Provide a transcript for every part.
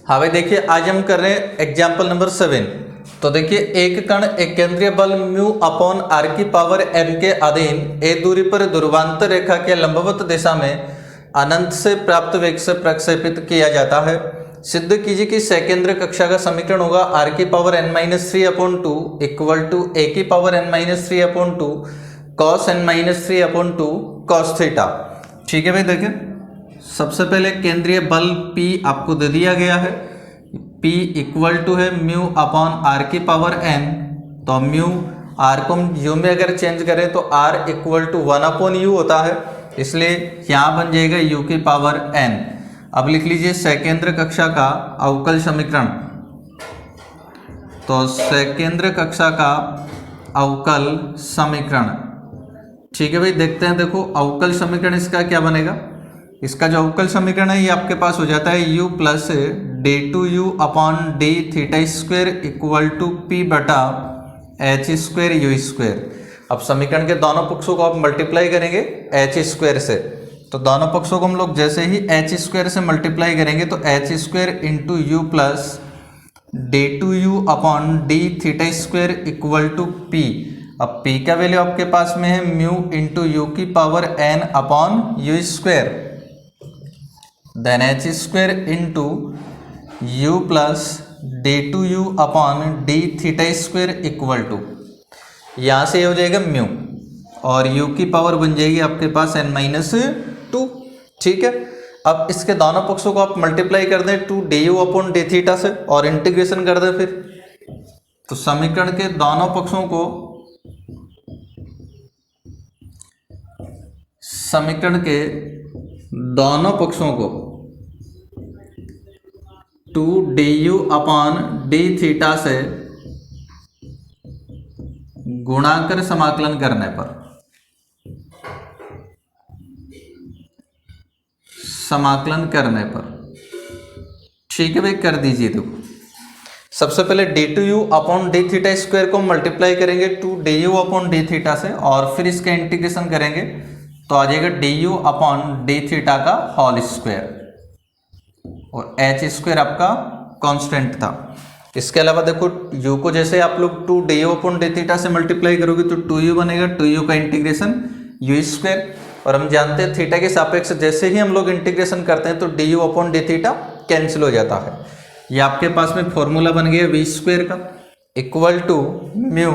हाँ भाई देखिए, आज हम कर रहे हैं एग्जाम्पल नंबर 7। तो देखिए, एक कण एक केंद्रीय बल म्यू अपॉन आर की पावर n के अधीन ए दूरी पर ध्रुवांतर रेखा के लंबवत दिशा में अनंत से प्राप्त वेग से प्रक्षेपित किया जाता है। सिद्ध कीजिए कि सकेंद्र कक्षा का समीकरण होगा आर की पावर n-3/2 इक्वल टू ए की power n-3/2 cos n-3/2 cos theta. ठीक है भाई, देखिए सबसे पहले केंद्रीय बल P आपको दे दिया गया है। P इक्वल टू है म्यू अपॉन आर की पावर n। तो म्यू आर को हम यू में अगर चेंज करें तो r इक्वल टू 1/u होता है, इसलिए यहाँ बन जाएगा u की पावर n। अब लिख लीजिए सकेंद्र कक्षा का अवकल समीकरण। तो सकेंद्र कक्षा का अवकल समीकरण, ठीक है भाई, देखते हैं। देखो अवकल समीकरण इसका क्या बनेगा। इसका जो अवकल समीकरण है ये आपके पास हो जाता है u plus d2u upon D theta square equal to p बटा h स्क्वेयर यू स्क्वेयर। अब समीकरण के दोनों पक्षों को आप मल्टीप्लाई करेंगे h स्क्वेयर से, तो दोनों पक्षों को हम लोग जैसे ही h स्क्वेयर से मल्टीप्लाई करेंगे तो h square into U plus d2u upon D theta square equal to p। अब p का वैल्यू आपके पास में है म्यू इंटू यू की power n upon U square, then h square into U plus d2u upon D theta square equal to, यहाँ से हो जाएगा म्यू और u की पावर बन जाएगी आपके पास n-2। ठीक है, अब इसके दोनों पक्षों को आप मल्टीप्लाई कर दें 2du अपॉन डी थीटा से और इंटीग्रेशन कर दें फिर। तो समीकरण के दोनों पक्षों को, समीकरण के दोनों पक्षों को 2du अपॉन डी थीटा से गुणा कर समाकलन करने पर, समाकलन करने पर, ठीक है भाई, कर दीजिए। देखो सबसे पहले d2u upon D theta square को मल्टीप्लाई करेंगे 2du अपॉन डी थीटा से और फिर इसका इंटीग्रेशन करेंगे तो आ जाएगा du अपॉन डी थीटा का होल स्क्वायर और h स्क्वायर आपका कांस्टेंट था। इसके अलावा देखो u को जैसे आप लोग 2du अपॉन डी थीटा से मल्टीप्लाई करोगे तो 2u बनेगा, 2u का इंटीग्रेशन u स्क्वायर, और हम जानते हैं थीटा के सापेक्ष जैसे ही हम लोग इंटीग्रेशन करते हैं तो du upon D theta cancel हो जाता है। ये आपके पास में फॉर्मूला बन गया v स्क्वायर का इक्वल टू म्यू।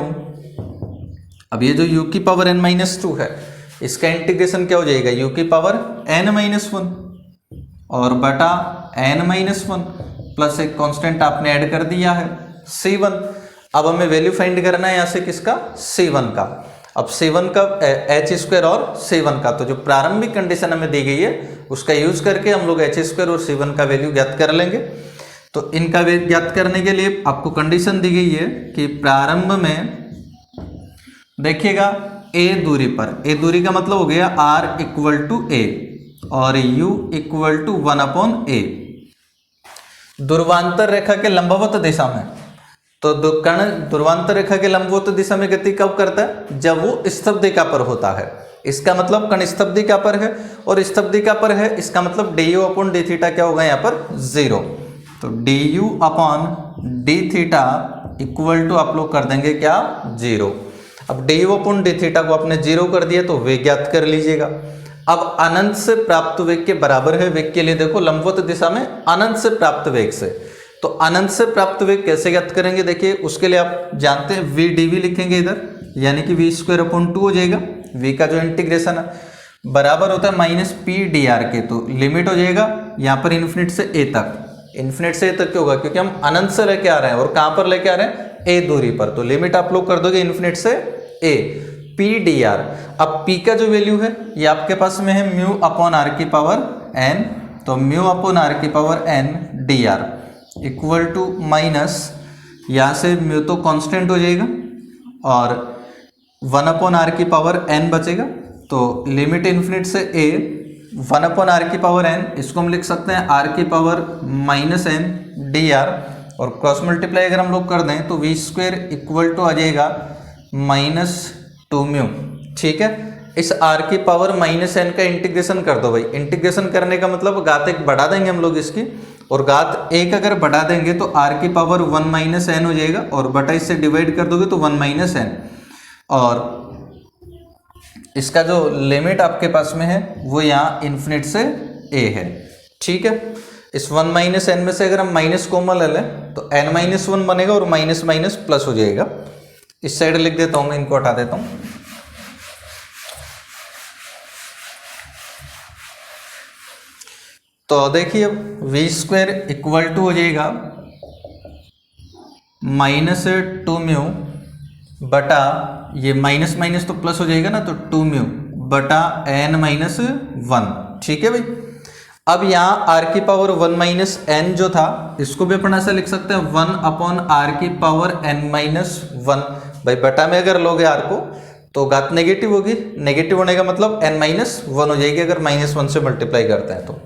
अब ये जो u की पावर n-2 है इसका इंटीग्रेशन क्या हो जाएगा, u की पावर n-1 और बटा n-1 प्लस एक कांस्टेंट आपने ऐड कर दिया है c1। अब हमें वैल्यू फाइंड करना है यहाँ से किसका, c1 का। अब c1 का h स्क्वायर और c1 का, तो जो प्रारंभिक कंडीशन हमें दी गई है उसका यूज करके हम लोग h स्क्वायर और c1 का वैल्यू ज्ञात कर लेंगे। तो इनका वैल्यू ज्ञात करने के लिए आपको कंडीशन दी गई है कि प्रारंभ में देखिएगा a दूरी पर, a दूरी का मतलब हो गया r इक्वल टू a और u इक्वल टू 1/a, ध्रुवांतर रेखा के लंबवत दिशा में। तो कण ध्रुवांतर रेखा के लंबवत दिशा में गति कब करता है, जब वो स्तब्धिका पर होता है। इसका मतलब कण स्तब्धिका पर है और स्तब्धिका पर है, इसका मतलब du अपॉन डी थीटा क्या होगा यहाँ पर 0। तो du upon D theta equal to आप लोग कर देंगे क्या 0। अब du अपॉन डी थीटा को आपने 0 कर दिया तो वेग ज्ञात कर लीजिएगा। अब अनंत से प्राप्त वेग के बराबर है वेग के लिए, देखो लंबवत दिशा में अनंत से प्राप्त वेग से, तो अनंत से प्राप्त वेग कैसे ज्ञात करेंगे। देखिए उसके लिए आप जानते हैं v dv लिखेंगे इधर, यानी कि v स्क्वायर अपॉन 2 हो जाएगा। v का जो इंटीग्रेशन है बराबर होता है -p dr के, तो लिमिट हो जाएगा यहाँ पर इन्फिनिट से a तक। इन्फिनिट से a तक क्यों होगा, क्योंकि हम अनंत से लेके आ रहे हैं और कहाँ पर लेके आ रहे हैं, a दूरी पर, तो लिमिट आप लोग कर दोगे इन्फिनिट से a p dr। अब p का जो वैल्यू है ये आपके पास में है म्यू अपॉन r की पावर n, तो म्यू अपॉन r की power n dr equal to minus, यहाँ से म्यू तो कांस्टेंट हो जाएगा और 1/r की पावर n बचेगा, तो लिमिट इन्फिनिट से a 1/r की पावर n, इसको हम लिख सकते हैं r की पावर -n dr और क्रॉस मल्टीप्लाई अगर हम लोग कर दें तो v स्क्वायर इक्वल टू आ जाएगा -2 म्यू। ठीक है, इस r की पावर -n का इंटीग्रेशन कर दो भाई। इंटीग्रेशन करने का मतलब घात एक बढ़ा देंगे हम लोग इसकी और घात 1 अगर बढ़ा देंगे तो r की पावर 1 माइनस n हो जाएगा, और बटा इससे डिवाइड कर दोगे तो 1 माइनस n, और इसका जो लिमिट आपके पास में है वो यहाँ इन्फिनिट से a है। ठीक है, इस 1 माइनस एन में से अगर हम माइनस कॉमन ले लें तो n माइनस 1 बनेगा और माइनस माइनस प्लस हो जाएगा। इस साइड लिख देता हूँ मैं, इनको हटा देता हूँ। तो देखिए वी स्क्वायर इक्वल टू हो जाएगा माइनस 2 म्यू बटा, ये माइनस माइनस तो प्लस हो जाएगा ना, तो 2 म्यू बटा n माइनस 1। ठीक है भाई, अब यहाँ r की पावर 1 माइनस n जो था इसको भी अपन ऐसा लिख सकते हैं 1 अपॉन r की पावर n माइनस 1। भाई बटा में अगर लोगे r को तो घात नेगेटिव होगी, नेगेटिव होने का मतलब n माइनस 1 हो जाएगी अगर माइनस 1 से मल्टीप्लाई करते हैं तो।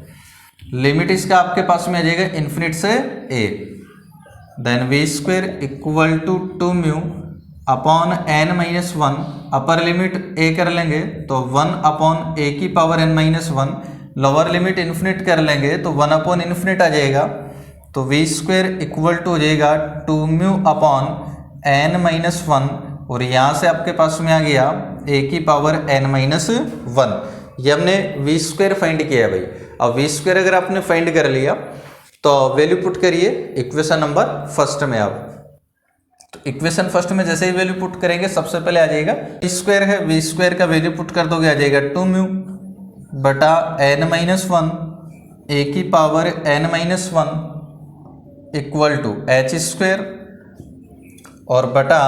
लिमिट इसका आपके पास में आ जाएगा इन्फिनिट से a, then V square equal to 2 mu upon n minus 1, upper limit a कर लेंगे तो 1 अपॉन a की power n minus 1, lower limit infinite कर लेंगे तो 1 अपॉन इन्फिनिट आ जाएगा, तो वी स्क्वायर इक्वल टू हो जाएगा 2 म्यू अपॉन n माइनस 1, और यहाँ से आपके पास में आ गया a की पावर n माइनस 1। ये हमने वी स्क्वायर फाइंड किया है भाई। अब वी स्क्वायर अगर आपने फाइंड कर लिया तो वैल्यू पुट करिए इक्वेशन नंबर फर्स्ट में। आप तो इक्वेशन फर्स्ट में जैसे ही वैल्यू पुट करेंगे सबसे पहले आ जाएगा वी स्क्वायर है, वी स्क्वायर का वैल्यू पुट कर दोगे आ जाएगा 2 म्यू बटा n माइनस 1 a की power n minus 1 equal to H square, और बटा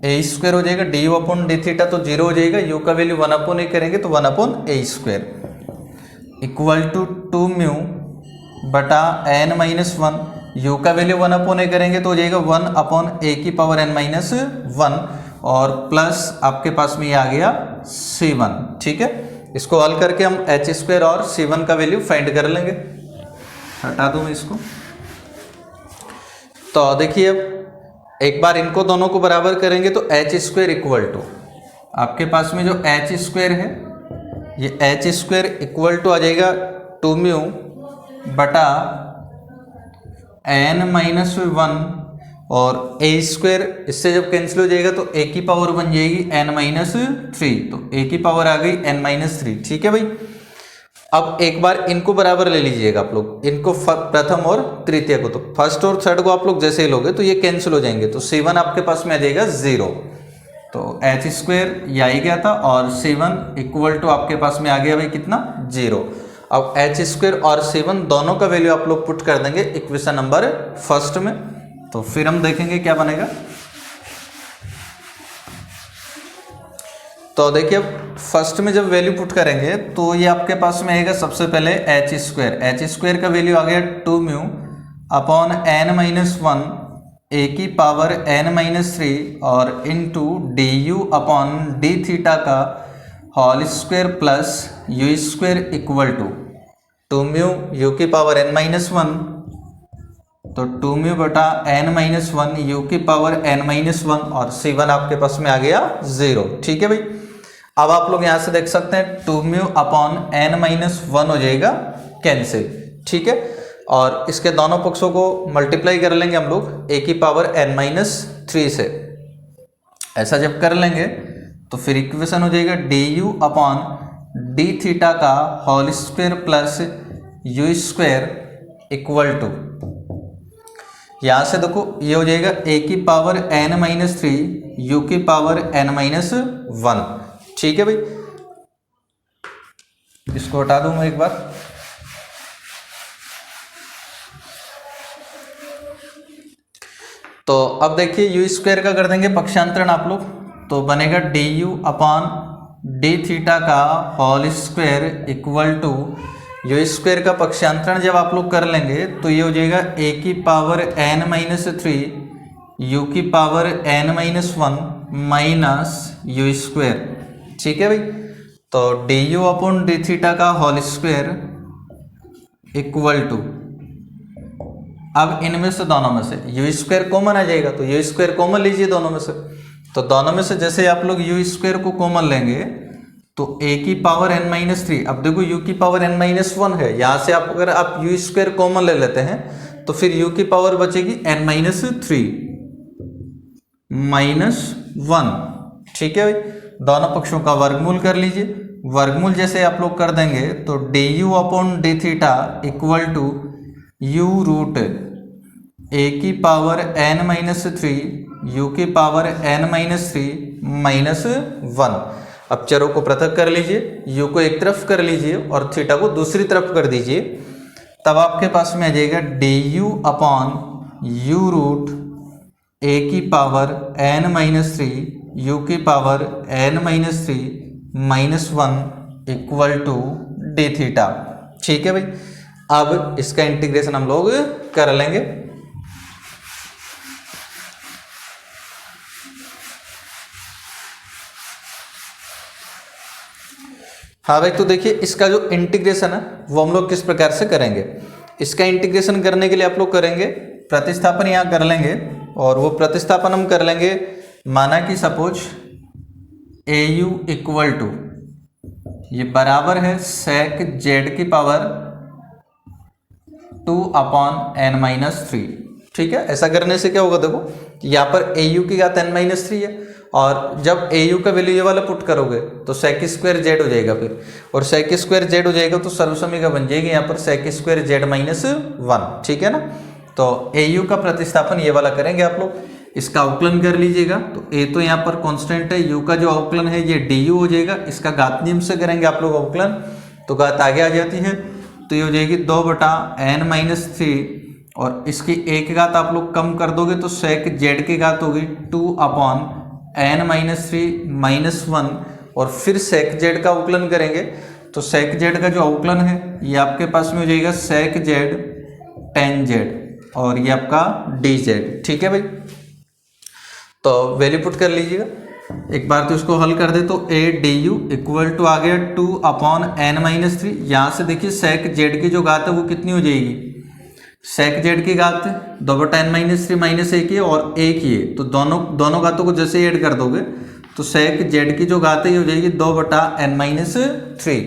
ए स्क्वायर हो जाएगा D you upon D theta, तो 0 हो जाएगा, यू का वैल्यू 1 अपॉन ए करेंगे तो 1 upon A square equal to 2 mu बटा n माइनस 1, यू का वैल्यू 1 अपॉन ए करेंगे तो हो जाएगा 1 अपॉन ए की पावर n माइनस 1, और प्लस आपके पास में ये आ गया c1। ठीक है, इसको हल करके हम एच स्क्वायर और c1 का वैल्यू फाइंड कर लेंगे। हटा दूं मैं इसको। तो देखिए अब एक बार इनको दोनों को बराबर करेंगे तो एच स्क्वायर इक्वल टू आपके पास में जो एच स्क्वायर है, ये एच स्क्वायर इक्वल टू आ जाएगा 2 म्यू बटा n माइनस 1, और ए स्क्वायर इससे जब कैंसिल हो जाएगा तो ए की पावर बन जाएगी n माइनस 3, तो ए की पावर आ गई n माइनस 3। ठीक है भाई, अब एक बार इनको बराबर ले लीजिएगा आप लोग, इनको प्रथम और तृतीय को, तो फर्स्ट और थर्ड को आप लोग जैसे ही लोगे तो ये कैंसिल हो जाएंगे, तो c1 आपके पास में आ जाएगा 0, तो एच स्क्वायर ये ही गया था, और c1 इक्वल टू आपके पास में आ गया भाई कितना 0। अब एच स्क्वायर और c1 दोनों का वैल्यू आप लोग पुट कर देंगे इक्वेशन नंबर फर्स्ट में, तो फिर हम देखेंगे क्या बनेगा। तो देखिए फर्स्ट में जब वैल्यू पुट करेंगे तो ये आपके पास में आएगा सबसे पहले एच स्क्वायर का वैल्यू आ गया 2 mu upon n minus 1 A की पावर n माइनस 3, और into D you upon D theta का whole square plus you square equal to 2 mu U की पावर n माइनस 1, तो 2 म्यू बटा n माइनस 1 यू की power n minus 1, और c1 आपके पास में आ गया 0। ठीक है भाई, अब आप लोग यहां से देख सकते हैं 2 म्यू अपॉन n माइनस 1 हो जाएगा कैंसिल। ठीक है, और इसके दोनों पक्षों को मल्टीप्लाई कर लेंगे हम लोग a की पावर n माइनस 3 से। ऐसा जब कर लेंगे तो फिर इक्वेशन हो जाएगा D you upon D theta का whole square plus you square equal to, यहाँ से देखो ये हो जाएगा a की पावर n माइनस 3 यू की पावर n माइनस 1। ठीक है भाई, इसको हटा दूं मैं एक बार। तो अब देखिए यू स्क्वायर का कर देंगे पक्षांतरण आप लोग, तो बनेगा D you upon D theta का whole square equal to U square का पक्षांतरण जब आप लोग कर लेंगे तो ये हो जाएगा a की पावर n माइनस 3 यू की power n minus 1 minus U square. ठीक है भाई, तो D you upon D theta का होल स्क्वायर इक्वल टू, अब इनमें से दोनों में से यू स्क्वायर कॉमन आ जाएगा, तो यू स्क्वायर कॉमन लीजिए दोनों में से, तो दोनों में से जैसे आप लोग यू स्क्वायर को कॉमन लेंगे तो a की पावर n-3, अब देखो u की पावर n-1 है, यहाँ से आप अगर आप u स्क्वायर कॉमन ले लेते हैं तो फिर u की पावर बचेगी n-3 -1। ठीक है भाई, दोनों पक्षों का वर्गमूल कर लीजिए। वर्गमूल जैसे आप लोग कर देंगे तो du upon D theta equal to u root a की पावर n-3 u की पावर n-3 -1। अब चरों को पृथक कर लीजिए, u को एक तरफ कर लीजिए और थीटा को दूसरी तरफ कर दीजिए, तब आपके पास में आ जाएगा du upon u root a की पावर n-3 u की power n-3 -1 equal to D theta. ठीक है भाई, अब इसका इंटीग्रेशन हम लोग कर लेंगे। हाँ भाई, तो देखिए इसका जो इंटीग्रेशन है वो हम लोग किस प्रकार से करेंगे। इसका इंटीग्रेशन करने के लिए आप लोग करेंगे प्रतिस्थापन यहाँ कर लेंगे, और वो प्रतिस्थापन हम कर लेंगे, माना कि सपोज au इक्वल टू ये बराबर है sec z की पावर 2 अपॉन n-3। ठीक है, ऐसा करने से क्या होगा, देखो यहाँ पर au की घात n-3 है, और जब au का वैल्यू ये वाला पुट करोगे तो sec स्क्वायर z हो जाएगा फिर, और sec स्क्वायर z हो जाएगा तो सर्वसमीका बन जाएगी यहाँ पर sec स्क्वायर z -1। ठीक है ना, तो au का प्रतिस्थापन ये वाला करेंगे आप लोग। इसका अवकलन कर लीजिएगा, तो a तो यहाँ पर कांस्टेंट है, u का जो अवकलन है ये du हो जाएगा। इसका घात नियम से करेंगे आप लोग अवकलन, तो घात आगे आ जाती है, तो ये हो जाएगी 2/n-3, और इसकी एक घात आप लोग कम कर दोगे तो sec z की घात होगी 2 अपॉन n-3 -1, और फिर sec z का अवकलन करेंगे तो sec z का जो अवकलन है ये आपके पास में हो जाएगा sec z tan z, और ये आपका dz। ठीक है भाई, तो वैल्यू पुट कर लीजिएगा एक बार, तो इसको हल कर दे तो a du इक्वल टू आ गया 2 अपॉन n-3। यहाँ से देखिए sec z की जो घात है वो कितनी हो जाएगी, sec z की घात 2/n-3 -1 है और 1 ही है, तो दोनों घातों को जैसे ऐड कर दोगे तो sec z की जो घात है ये हो जाएगी 2/n-3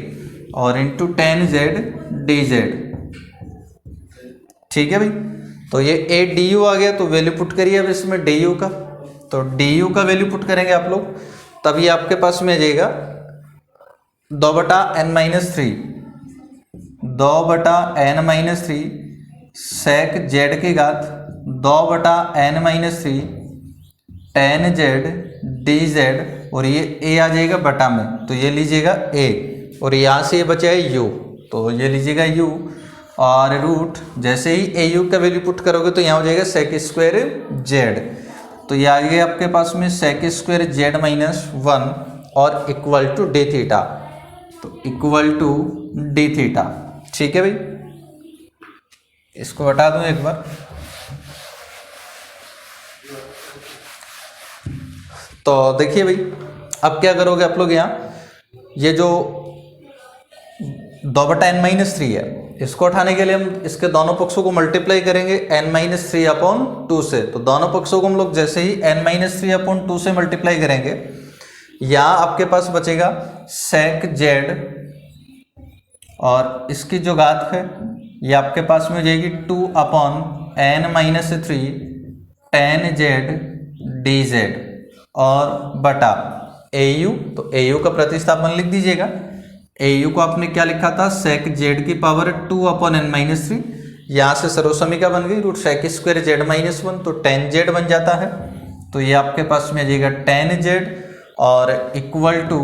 और इंटू tan z dz। ठीक है भाई, तो ये a du आ गया, तो वैल्यू पुट करिए अब इसमें du का, तो du का वैल्यू पुट करेंगे आप लोग, तब ये आपके पास में आ जाएगा 2/n-3 sec z की घात 2/n-3 tan z dz, और ये a आ जाएगा बटा में, तो ये लीजिएगा a, और यहाँ से ये बचा है u, तो ये लीजिएगा u, और रूट जैसे ही au का वैल्यू पुट करोगे तो यहाँ हो जाएगा sec स्क्वायर z, तो ये आ गया आपके पास में sec स्क्वायर z -1 और इक्वल टू डी थीटा, तो इक्वल टू डी थीटा। ठीक है भाई, इसको हटा दूं एक बार, तो देखिए भाई अब क्या करोगे आप लोग, यहाँ ये जो 2/n-3 है इसको उठाने के लिए हम इसके दोनों पक्षों को मल्टीप्लाई करेंगे n-3/2 से, तो दोनों पक्षों को हम लोग जैसे ही n-3/2 से मल्टीप्लाई करेंगे, यहाँ आपके पास बचेगा sec z, और इसकी जो घात है ये आपके पास में हो जाएगी 2/n-3 tan z dz, और बटा au, तो au का प्रतिस्थापन लिख दीजिएगा। au को आपने क्या लिखा था, sec z की पावर 2/n-3, यहाँ से सर्वसमीका बन गई रूट sec स्क्वायर z -1, तो tan z बन जाता है, तो ये आपके पास में आ जाएगा tan z, और इक्वल टू,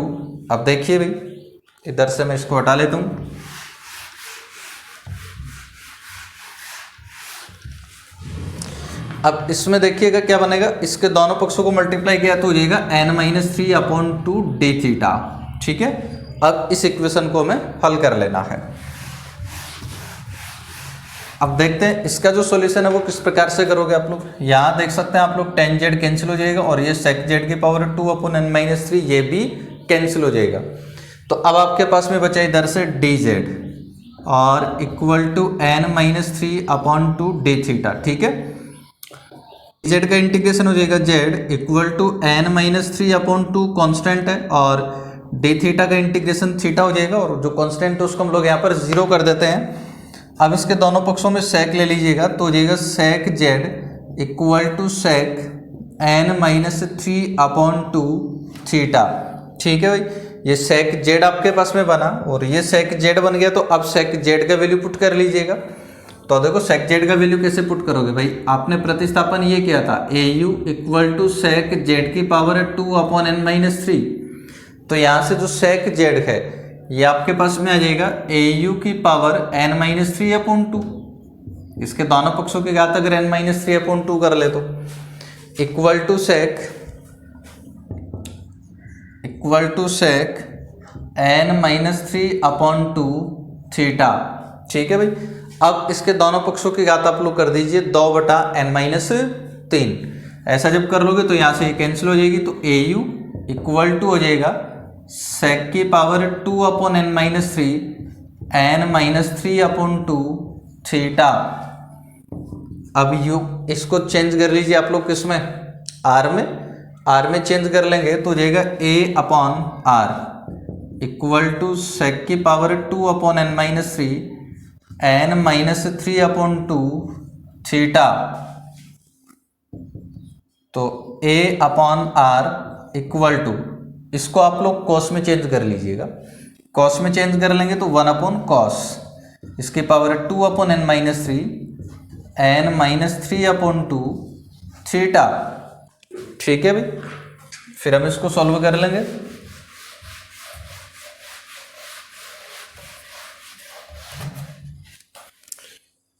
अब देखिए भाई इधर से मैं इसको हटा लेता हूँ, अब इसमें देखिएगा क्या बनेगा, इसके दोनों पक्षों को मल्टीप्लाई किया तो हो जाएगा n-3/2 डी थीटा। ठीक है, अब इस इक्वेशन को हमें हल कर लेना है। अब देखते हैं इसका जो सॉल्यूशन है वो किस प्रकार से करोगे आप लोग। यहाँ देख सकते हैं आप लोग tan z कैंसिल हो जाएगा, और ये sec z की पावर 2/n-3 ये भी कैंसिल हो जाएगा, तो अब आपके पास में बचा इधर से dz, और equal to n-3/2 D theta. ठीक है, z का इंटीग्रेशन हो जाएगा z equal to n-3/2 constant है, और डी थीटा का इंटीग्रेशन थीटा हो जाएगा और जो कांस्टेंट है उसको हम लोग यहाँ पर 0 कर देते हैं। अब इसके दोनों पक्षों में सेक ले लीजिएगा तो हो जाएगा sec Z equal to sec n-3/2 theta. ठीक है भाई, ये सेक जेड आपके पास में बना और ये सेक जेड बन गया। तो अब सेक जेड का वैल्यू पुट कर लीजिएगा। तो देखो सेक जेड का वैल्यू कैसे पुट करोगे भाई, आपने प्रतिस्थापन ये किया था A U equal to sec Z की पावर 2/n-3। तो यहाँ से जो सेक जेड है ये आपके पास में आ जाएगा ए यू की पावर n-3/2। इसके दोनों पक्षों की घात अगर n-3/2 कर ले तो equal to sec n-3/2 theta. ठीक है भाई, अब इसके दोनों पक्षों की घात आप लोग कर दीजिए 2/n-3। ऐसा जब कर लोगे तो यहाँ से ये कैंसिल हो जाएगी। तो ए यू इक्वल टू हो जाएगा सेक की पावर 2/n-3 n-3/2 थीटा। अब यू इसको चेंज कर लीजिए आप लोग किसमें, आर में चेंज कर लेंगे तो हो जाएगा a/r इक्वल टू सेक की पावर 2/n-3 n-3/2 थीटा। तो a/r इक्वल टू, इसको आप लोग कॉस में चेंज कर लीजिएगा। कॉस में चेंज कर लेंगे तो 1/cos इसकी पावर 2/n-3 n-3/2 थीटा। ठीक है भाई, फिर हम इसको सॉल्व कर लेंगे।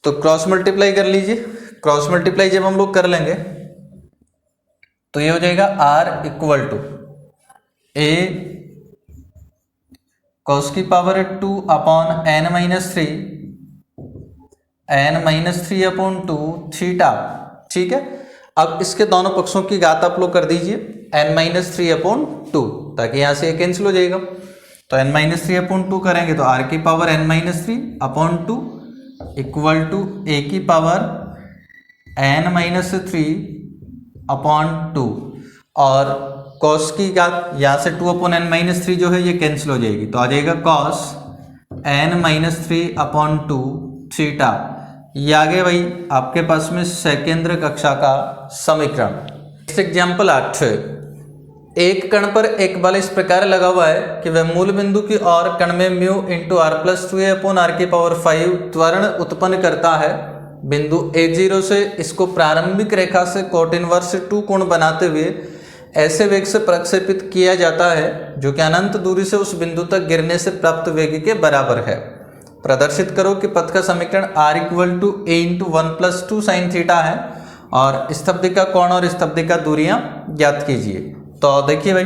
तो क्रॉस मल्टीप्लाई कर लीजिए। क्रॉस मल्टीप्लाई जब हम लोग कर लेंगे तो ये हो जाएगा r equal to a cos की पावर 2/n-3 n-3/2 थीटा। ठीक है, अब इसके दोनों पक्षों की घात आप लोग कर दीजिए n-3/2 ताकि यहां से ये कैंसिल हो जाएगा। तो n-3/2 करेंगे तो r की power n-3/2 equal to a की पावर n-3/2 और cos की घात यहाँ से 2/n-3 जो है ये कैंसिल हो जाएगी। तो आ जाएगा cos n-3/2 थीटा। ये आ गया भाई आपके पास में सेकेंद्र कक्षा का समीकरण। एग्जाम्पल 8, एक कण पर एक बल इस प्रकार लगा हुआ है कि वह मूल बिंदु की ओर कण में mu into r plus 2a/r⁵ त्वरण उत्पन्न करता है। बिंदु a0 से इसको प्रारंभिक रेखा से कोट इनवर्स 2 कोण बनाते हुए ऐसे वेग से प्रक्षेपित किया जाता है जो कि अनंत दूरी से उस बिंदु तक गिरने से प्राप्त वेग के बराबर है। प्रदर्शित करो कि पथ का समीकरण r equal to a into 1+2 sin theta है और स्तब्ध का कोण और स्तब्ध का दूरियां ज्ञात कीजिए। तो देखिए भाई,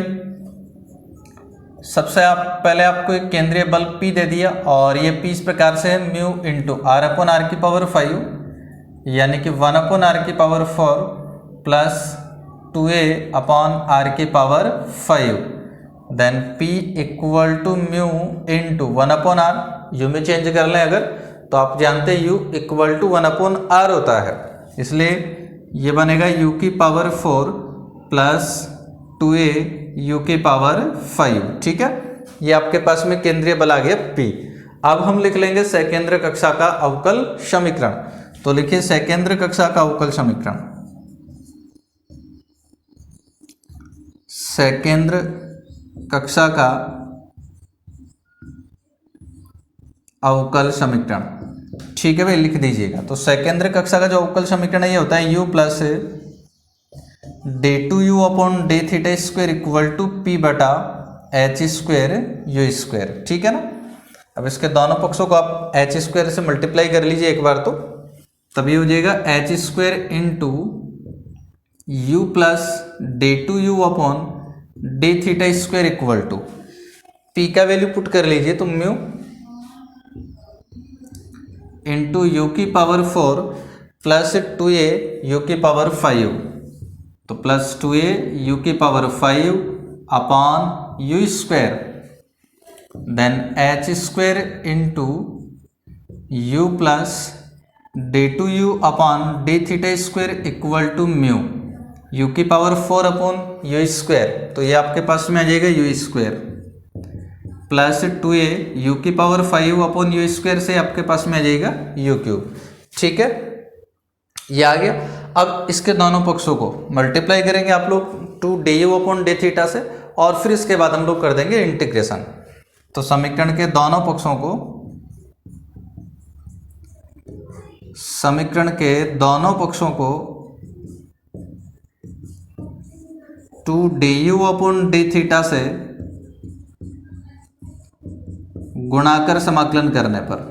सबसे पहले आपको एक केंद्रीय बल P दे दिया और ये P इस प्रकार से है म्यू इंटू r/r⁵ यानी कि 1/r⁴ plus 2a/r⁵ then P equal to mu into 1/r, U में चेंज कर लें अगर तो आप जानते हैं u इक्वल टू 1/r होता है, इसलिए ये बनेगा u की पावर 4 प्लस 2a u की पावर 5। ठीक है, ये आपके पास में केंद्रीय बल आ गया P। अब हम लिख लेंगे सेकेंद्र कक्षा का अवकल समीकरण। तो लिखिए सेकेंद्र कक्षा का अवकल समीकरण। सेकेंद्र कक्षा का अवकल समीकरण। ठीक है भाई, लिख दीजिएगा। तो सेकेंद्र कक्षा का जो अवकल समीकरण है ये होता है u plus d2u/d⁵² equal to p/h² u²। ठीक है ना। अब इसके दोनों पक्षों को आप h² से मल्टीप्लाई कर लीजिए एक बार, तो तभी हो जाएगा h² into u plus d2u/d⁵² equal to p का वैल्यू पुट कर लीजिए तो म्यू इंटू u की पावर 4 प्लस 2a u की पावर 5, तो प्लस 2a u की power 5/u², then h² into u plus d2u/d⁵² equal to mu u की power 4/u², तो ये आपके पास में आ जाएगा u²। प्लस 2a यू की पावर 5 अपॉन यू स्क्वायर से आपके पास में आ जाएगा यू क्यूब। ठीक है, ये आ गया। अब इसके दोनों पक्षों को मल्टीप्लाई करेंगे आप लोग 2du अपॉन डी थीटा से, और फिर इसके बाद हम लोग कर देंगे इंटीग्रेशन। तो समीकरण के दोनों पक्षों को, समीकरण के दोनों पक्षों को 2du अपॉन डी थीटा से गुणाकर समाकलन करने पर,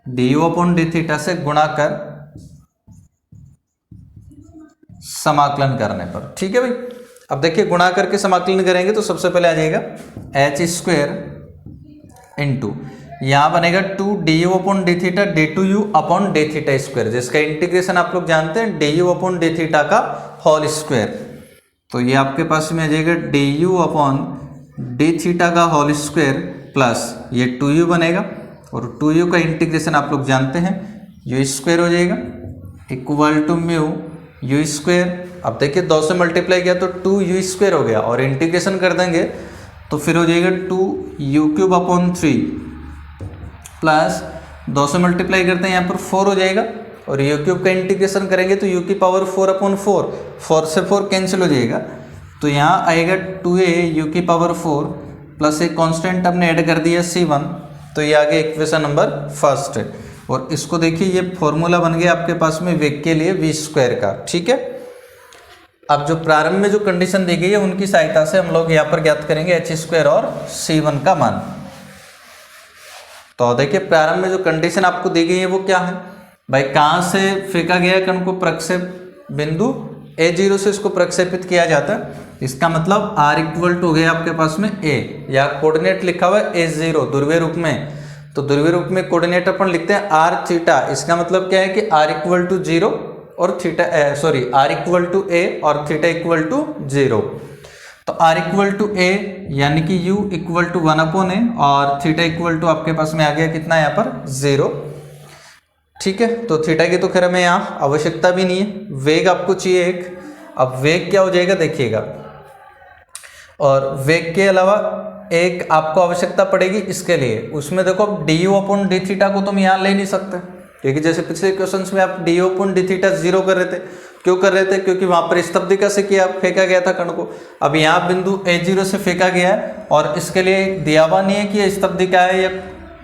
du अपॉन डी थीटा से गुणाकर समाकलन करने पर। ठीक है भाई, अब देखिए गुणा करके समाकलन करेंगे तो सबसे पहले आ जाएगा एच स्क्वायर इंटू, यहाँ बनेगा 2du upon D theta D two U upon D theta square, जिसका इंटीग्रेशन आप लोग जानते हैं du अपॉन डी थीटा का होल स्क्वायर। तो ये आपके पास में आ जाएगा du अपॉन डी थीटा का होल स्क्वायर प्लस ये 2u बनेगा, और 2u का इंटीग्रेशन आप लोग जानते हैं यू स्क्वायर हो जाएगा equal to mu U square. अब देखिए 2 से मल्टीप्लाई किया तो 2u स्क्वायर हो गया, और इंटीग्रेशन कर देंगे तो फिर हो जाएगा 2u क्यूब अपॉन 3 प्लस 2 से मल्टीप्लाई करते हैं यहाँ पर 4 हो जाएगा, और यू क्यूब का इंटीग्रेशन करेंगे तो u की पावर 4 अपॉन 4, 4 से 4 कैंसिल हो जाएगा, तो यहाँ आएगा 2a u की पावर 4 प्लस एक कांस्टेंट हमने ऐड कर दिया c1, तो ये आ गया इक्वेशन नंबर फर्स्ट। और इसको देखिए ये फॉर्मूला बन गया आपके पास में वेग के लिए v स्क्वायर का। ठीक है, अब जो प्रारंभ में जो कंडीशन दी गई है उनकी सहायता से हम लोग यहाँ पर ज्ञात करेंगे एच स्क्वायर और c1 का मान। तो देखिए प्रारंभ में जो कंडीशन आपको दी गई है वो क्या है भाई, कहाँ से फेंका गया कण को, प्रक्षेप बिंदु a0 से इसको प्रक्षेपित किया जाता है। इसका मतलब r इक्वल टू हो गया आपके पास में a, या कोऑर्डिनेट लिखा हुआ है a0 ध्रुवीय रूप में, तो ध्रुवीय रूप में कोऑर्डिनेट अपन लिखते हैं r थीटा। इसका मतलब क्या है कि r इक्वल टू 0 और theta r equal to a और थीटा इक्वल टू 0। तो r इक्वल टू a यानी कि u equal to 1 upon a और थीटा इक्वल टू आपके पास में आ गया कितना यहाँ पर 0। ठीक है, तो थीटा की तो खैर हमें यहाँ आवश्यकता भी नहीं है, वेग आपको चाहिए एक। अब वेग क्या हो जाएगा देखिएगा, और वेग के अलावा एक आपको आवश्यकता पड़ेगी इसके लिए, उसमें देखो अब du अपॉन डी थीटा को तुम यहाँ ले नहीं सकते, क्योंकि जैसे पिछले क्वेश्चंस में आप du अपॉन डी थीटा 0 कर रहे थे। क्यों कर रहे थे, क्योंकि वहां पर स्तब्धिका से किया फेंका गया था कण को। अब यहाँ बिंदु a0 से फेंका गया है, और इसके लिए दिया हुआ नहीं है कि ये स्तब्धिका है, या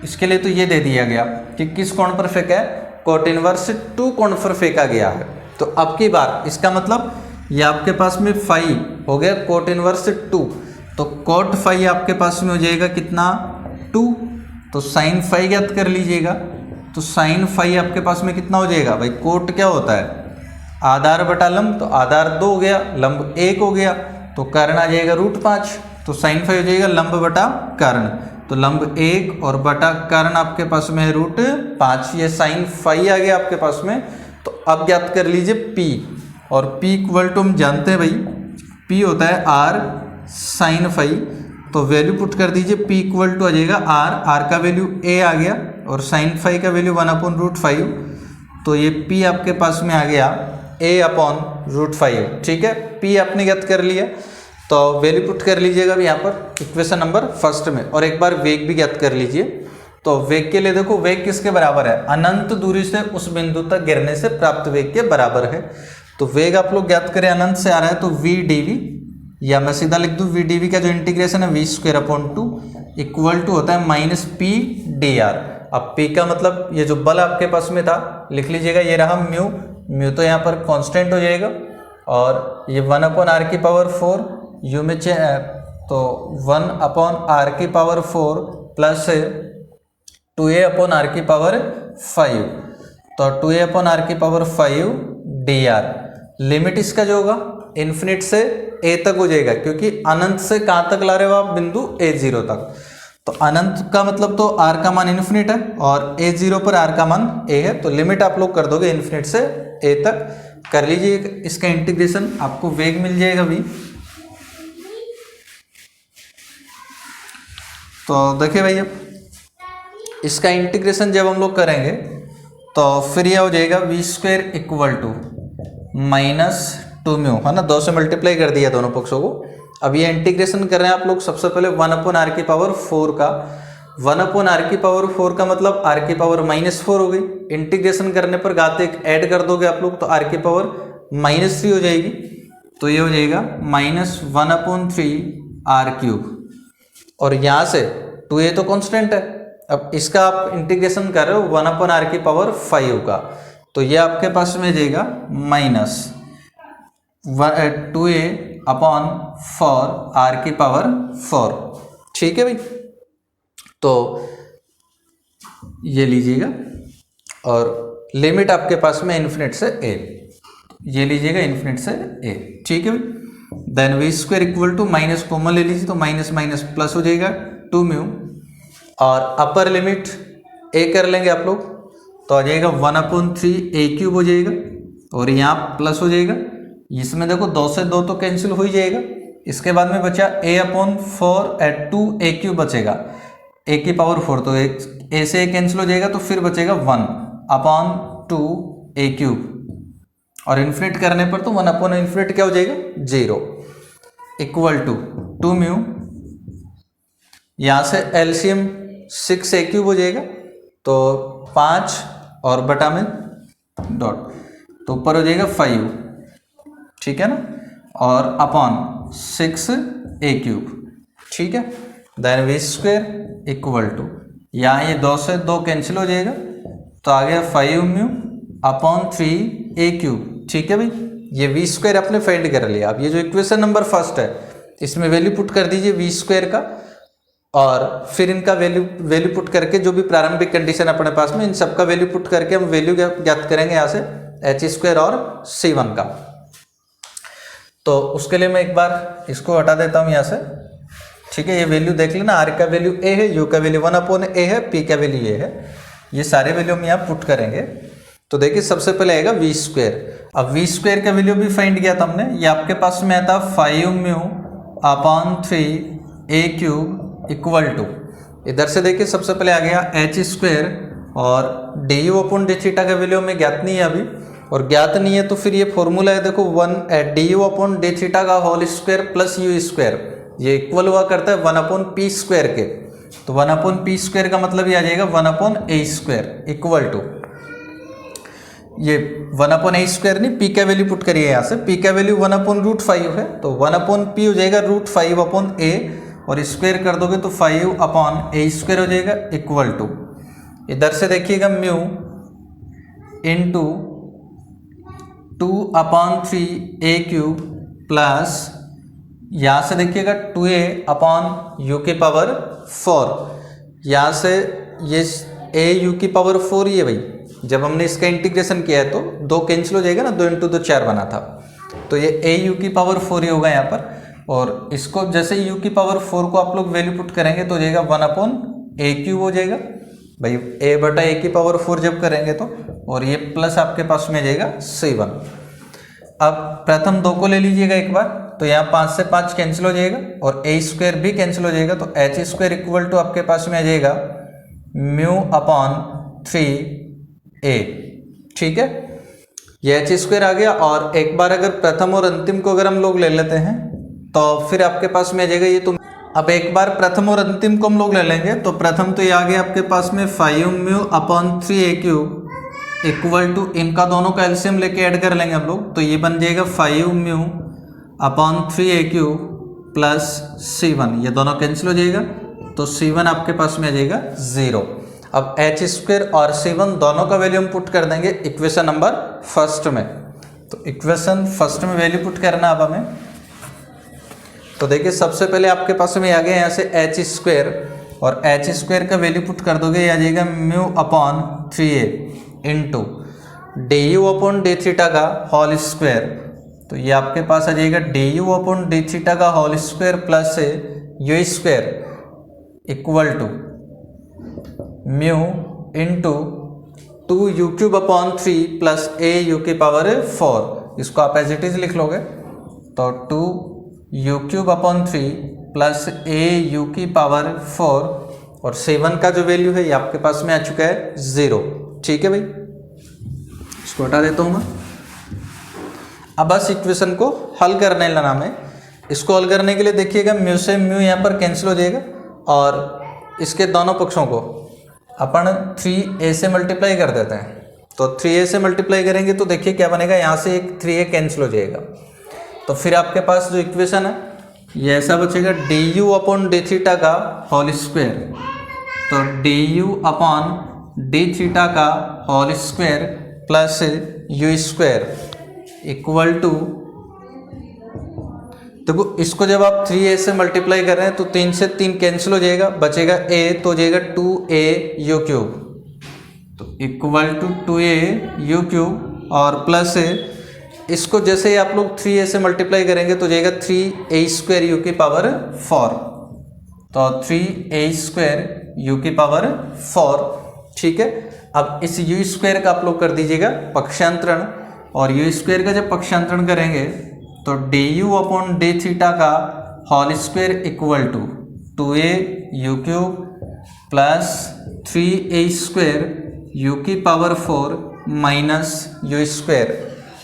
इसके लिए तो ये दे दिया गया कि किस कोण पर फेंका है, कोट इनवर्स 2 कोण पर फेंका गया है। तो अब की बार इसका मतलब ये आपके पास में फाई हो गया कोट इनवर्स 2, तो कोट फाई आपके पास में हो जाएगा कितना 2, तो साइन फाई ज्ञात कर लीजिएगा। तो साइन फाई आपके पास में कितना हो जाएगा भाई, कोट क्या होता है आधार बटा लंब, तो आधार 2 हो गया, लंब 1 हो गया, तो कर्ण आ जाएगा √5, तो साइन फाई हो जाएगा लंब बटा कर्ण, तो लंब 1 और बटा कर्ण आपके पास में है √5, ये साइन फाई आ गया आपके पास में। तो अब ज्ञात कर लीजिए p, और p इक्वल टू हम जानते हैं भाई p होता है r साइन फाई, तो वैल्यू पुट कर दीजिए p इक्वल टू आ जाएगा r का वैल्यू a आ गया और साइन फाई का वैल्यू 1 अपॉन √5, तो ये p आपके पास में आ गया a अपॉन √5। ठीक है, p आपने ज्ञात कर लिया, तो वैल्यू पुट कर लीजिएगा अब यहाँ पर इक्वेशन नंबर फर्स्ट में, और एक बार वेग भी ज्ञात कर लीजिए। तो वेग के लिए देखो वेग किसके बराबर है, अनंत दूरी से उस बिंदु तक गिरने से प्राप्त वेग के बराबर है। तो वेग आप लोग ज्ञात करें अनंत से आ रहा है तो v dv, या मैं सीधा लिख दूँ v dv का जो इंटीग्रेशन है v square upon 2 equal to होता है माइनस p dr। अब p का मतलब ये जो बल आपके पास में था लिख लीजिएगा, ये रहा म्यू तो यहाँ पर कांस्टेंट हो जाएगा, और ये 1 अपॉन r की पावर 4 u में तो 1 अपॉन r की power 4 plus 2a upon r की पावर 5, तो 2a अपॉन r की पावर 5 dr। लिमिट इसका जो होगा इन्फिनिट से a तक हो जाएगा, क्योंकि अनंत से कहाँ तक ला रहे हो आप, बिंदु a0 तक। तो अनंत का मतलब तो r का मान इन्फिनिट है, और a0 पर r का मान a है, तो लिमिट आप लोग कर दोगे इन्फिनिट से a तक। कर लीजिए इसका इंटीग्रेशन, आपको वेग मिल जाएगा भी। तो देखिए भैया इसका इंटीग्रेशन जब हम लोग करेंगे तो फिर यह हो जाएगा v square equal to -2 mu, है ना, 2 से मल्टीप्लाई कर दिया दोनों पक्षों को, अब ये इंटीग्रेशन कर रहे हैं आप लोग, सबसे पहले 1/r⁴ का, 1/r⁴ का मतलब r⁻⁻4 हो गई। इंटीग्रेशन करने पर घात एक ऐड कर दोगे आप लोग तो r⁻³ हो जाएगी, तो ये हो जाएगा -1/3r³। और यहाँ से 2a तो कांस्टेंट है, अब इसका आप इंटीग्रेशन कर रहे हो 1/r⁵ का, तो ये आपके पास में जाएगा -2a/4r⁴। ठीक है भाई, तो ये लीजिएगा और लिमिट आपके पास में इन्फिनिट से a, ये लीजिएगा इन्फिनिट से a। ठीक है भाई, then v² equal to minus common ले लीजिए तो माइनस माइनस प्लस हो जाएगा 2μ, और अपर लिमिट a कर लेंगे आप लोग तो आ जाएगा 1/3a³ हो जाएगा, और यहाँ प्लस हो जाएगा। इसमें देखो 2 से 2 तो कैंसिल हो ही जाएगा। इसके बाद में बचा a/4 2a³ बचेगा, a⁴ तो a से a कैंसिल हो जाएगा तो फिर बचेगा 1/2a³, और इन्फिनिट करने पर तो 1/∞ क्या हो जाएगा 0 इक्वल टू 2μ। यहाँ से एलसीएम 6a³ हो जाएगा तो 5 और बटा में डॉट, तो ऊपर हो जाएगा 5, ठीक है ना, और अपॉन 6a³। ठीक है, देन v² इक्वल टू, यहाँ ये 2 से 2 कैंसिल हो जाएगा तो आ गया 5μ/3a³। ठीक है भाई, ये v² आपने फाइंड कर लिया। अब ये जो इक्वेशन नंबर फर्स्ट है इसमें वैल्यू पुट कर दीजिए v² का, और फिर इनका वैल्यू पुट करके जो भी प्रारंभिक कंडीशन अपने पास में इन सबका वैल्यू पुट करके हम वैल्यू ज्ञात करेंगे यहाँ से h² और c1 का। तो उसके लिए मैं एक बार इसको हटा देता हूँ यहाँ से। ठीक है, ये वैल्यू देख लेना, r का वैल्यू a है, u का वैल्यू 1/a है, p का वैल्यू a है, ये सारे वैल्यू हम यहाँ पुट करेंगे। तो देखिए सबसे पहले आएगा v²। अब v² का वैल्यू भी फाइंड किया था हमने, ये आपके पास में आता 5μ/3a³ इक्वल टू, इधर से देखिए सबसे पहले आ गया h², और du/dθ का वैल्यू हमें ज्ञात नहीं है अभी, और ज्ञात नहीं है तो फिर ये फॉर्मूला है देखो 1 du/dθ का होल स्क्वायर प्लस u², ये इक्वल हुआ करता है 1/p² के, तो 1/p² का मतलब ये आ जाएगा 1/a² इक्वल टू, ये 1/a² नहीं, p का वैल्यू पुट करिए यहाँ से, p का वैल्यू 1/√5 है तो 1/p हो जाएगा √5/a, और स्क्वायर कर दोगे तो 5/a² हो जाएगा इक्वल टू, इधर से देखिएगा म्यू इंटू 2/3a³ प्लस यहाँ से देखिएगा 2a/u⁴, यहाँ से ये a⁴ ही है भाई, जब हमने इसका इंटीग्रेशन किया है तो 2 कैंसिल हो जाएगा ना, 2 × 2 4 बना था, तो ये a⁴ ही होगा यहाँ पर, और इसको जैसे u⁴ को आप लोग वैल्यू पुट करेंगे तो हो जाएगा 1/a³ हो जाएगा भाई, a/a⁴ जब करेंगे तो, और ये प्लस आपके पास में जाएगा c1। अब प्रथम 2 को ले लीजिएगा एक बार, तो यहाँ 5 से 5 कैंसिल हो जाएगा और a² भी कैंसिल हो जाएगा, तो h² इक्वल टू आपके पास में आ जाएगा μ/3a। ठीक है, ये h² आ गया, और एक बार अगर प्रथम और अंतिम को अगर हम लोग ले लेते हैं तो फिर आपके पास में आ जाएगा ये, तो अब एक बार प्रथम और अंतिम को हम लोग ले लेंगे, तो प्रथम तो ये आ गया आपके पास में 5μ/3a³ इक्वल टू, इनका दोनों का एलसीएम लेके ऐड कर लेंगे हम लोग, तो ये बन जाएगा 5μ/3a³ प्लस c1, ये दोनों कैंसिल हो जाएगा तो c1 आपके पास में आ जाएगा 0। अब h² और c1 दोनों का वैल्यू हम पुट कर देंगे इक्वेशन नंबर फर्स्ट में, तो इक्वेशन फर्स्ट में वैल्यू पुट करना अब हमें, तो देखिए सबसे पहले आपके पास में आ गया यहाँ से h², और h² का वैल्यू पुट कर दोगे ये आ जाएगा μ/3a इंटू du/dθ का होल स्क्वायर, तो ये आपके पास आ जाएगा du/dθ का whole square plus u² equal to mu into 2u³ plus a⁴, इसको आप एज इट इज लिख लोगे, तो 2u³ प्लस a⁴, और 7 का जो वैल्यू है ये आपके पास में आ चुका है 0। ठीक है भाई, इसको हटा देता हूँ मैं। अब बस इक्वेशन को हल करने लेना में, इसको हल करने के लिए देखिएगा म्यू से म्यू यहाँ पर कैंसिल हो जाएगा और इसके दोनों पक्षों को अपन 3a से मल्टीप्लाई कर देते हैं। तो 3a से मल्टीप्लाई करेंगे तो देखिए क्या बनेगा, यहाँ से एक 3a कैंसिल हो जाएगा। तो फिर आपके पास जो इक्वेशन है ये ऐसा बचेगा du अपॉन डी थीटा का होल स्क्वायर। तो du अपॉन डी थीटा का whole square plus you square equal to, देखो इसको जब आप 3a से मल्टीप्लाई कर रहे हैं तो 3 से 3 कैंसिल हो जाएगा, बचेगा a तो हो जाएगा 2a यू क्यूब, तो equal to 2a U cube और प्लस इसको जैसे ही आप लोग 3a से मल्टीप्लाई करेंगे तो जाएगा 3a स्क्वायर यू की पावर 4, तो 3a स्क्वायर यू की पावर 4। ठीक है, अब इस यू स्क्वायर का आप लोग कर दीजिएगा पक्षांतरण, और यू स्क्वायर का जब पक्षांतरण करेंगे तो D you upon D theta का whole square equal to 2a U cube plus 3a square U की पावर 4 माइनस यू स्क्वायर।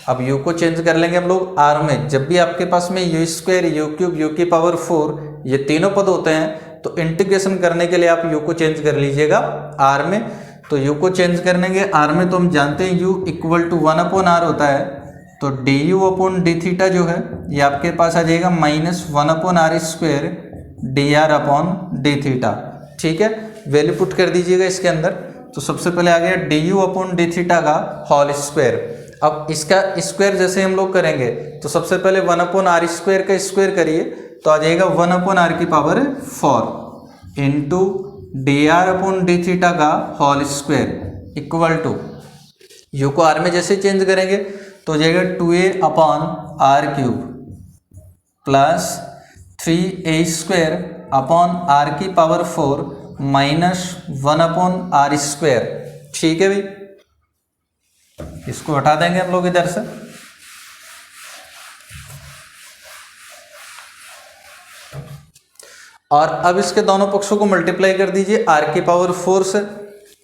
अब u को चेंज कर लेंगे हम लोग r में। जब भी आपके पास में you square u cube you की पावर 4 ये तीनों पद होते हैं तो इंटीग्रेशन करने के लिए आप u को चेंज कर लीजिएगा r में। तो u को चेंज करने के r में तो हम जानते हैं u equal to 1 upon r होता है, तो D you upon D theta जो है ये आपके पास आ जाएगा -1 upon are square D are upon D theta. ठीक है, वैल्यू पुट कर दीजिएगा इसके अंदर। तो सबसे पहले आ गया D you upon D theta का होल स्क्वायर। अब इसका स्क्वायर जैसे हम लोग करेंगे तो सबसे पहले 1 अपॉन आर स्क्वायर का स्क्वायर करिए तो आ जाएगा 1 अपॉन आर की power 4 into d are upon D theta का whole square equal to, u को आर में जैसे चेंज करेंगे तो हो जाएगा 2a upon r cube plus 3a square upon r की power 4 minus 1 upon are square. ठीक है भाई, इसको हटा देंगे हम लोग इधर से। और अब इसके दोनों पक्षों को मल्टीप्लाई कर दीजिए आर की पावर 4 से।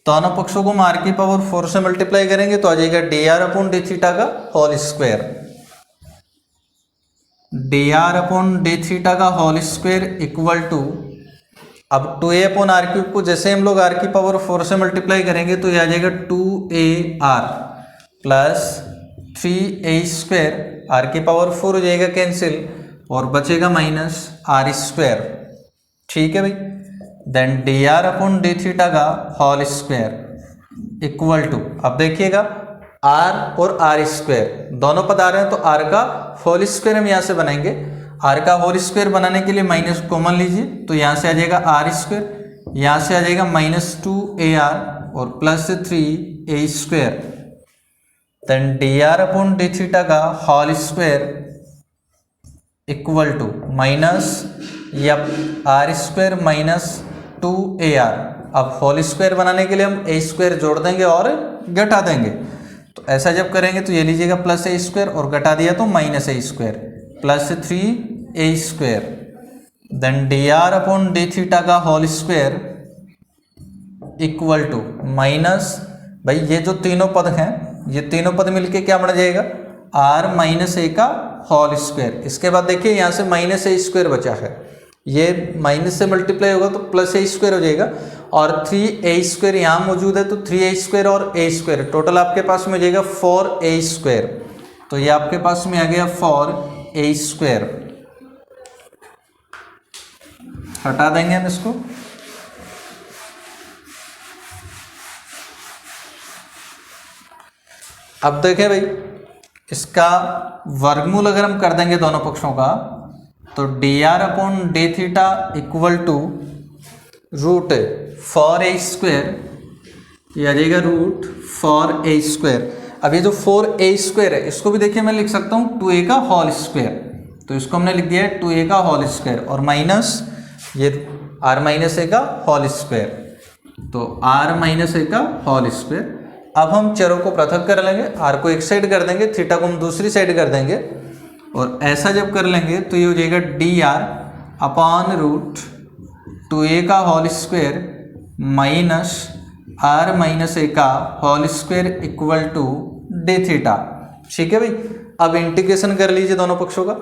दोनों पक्षों को हम आर की पावर 4 से मल्टीप्लाई करेंगे तो आ जाएगा D are upon D theta का whole square, D are upon D theta का होल स्क्वायर इक्वल टू, अब 2a अपॉन आर क्यूब को जैसे हम लोग आर की पावर 4 से मल्टीप्लाई करेंगे तो ये आ जाएगा 2ar plus 3a square, R की पावर 4 हो जाएगा कैंसिल और बचेगा माइनस आर स्क्वायर। ठीक है भाई, then D are upon D theta का होल स्क्वायर इक्वल टू, अब देखिएगा r और r स्क्वायर दोनों पद आ रहे हैं तो r का होल स्क्वायर हम यहाँ से बनाएंगे। r का होल स्क्वायर बनाने के लिए माइनस कॉमन लीजिए तो यहाँ से आ जाएगा r स्क्वायर, यहाँ से आ जाएगा -2ar और plus 3a square, then D are upon D theta का whole square equal to minus या आर स्क्वायर माइनस 2ar। अब होल स्क्वायर बनाने के लिए हम a स्क्वायर जोड़ देंगे और घटा देंगे, तो ऐसा जब करेंगे तो ये लीजिएगा प्लस a स्क्वायर और घटा दिया तो minus a square plus 3a square, then D are upon D theta का whole square equal to minus, भाई ये जो तीनों पद हैं ये तीनों पद मिलके क्या बन जाएगा r माइनस a का होल स्क्वायर। इसके बाद देखिए यहाँ से माइनस a स्क्वायर बचा है, ये माइनस से मल्टीप्लाई होगा तो प्लस a स्क्वायर हो जाएगा और 3a स्क्वायर यहाँ मौजूद है तो 3a स्क्वायर और a स्क्वायर टोटल आपके पास में हो जाएगा 4a स्क्वायर। तो ये आपके पास में आ गया 4a स्क्वायर, हटा देंगे हम इसको। अब देखें भाई इसका वर्गमूल अगर हम कर देंगे दोनों पक्षों का तो d are upon D theta equal to root 4a square, ये आ जाएगा रूट 4a स्क्वायर। अब ये जो 4a स्क्वायर है इसको भी देखिए मैं लिख सकता हूँ 2a का होल स्क्वायर, तो इसको हमने लिख दिया है 2a का होल स्क्वायर और माइनस ये r माइनस a का होल स्क्वायर, तो r माइनस a का होल स्क्वायर। अब हम चरों को पृथक कर लेंगे, r को एक साइड कर देंगे, थीटा को हम दूसरी साइड कर देंगे और ऐसा जब कर लेंगे तो ये हो जाएगा D are upon root 2a का whole square minus r minus a का whole square equal to D theta. ठीक है भाई, अब इंटीग्रेशन कर लीजिए दोनों पक्षों का।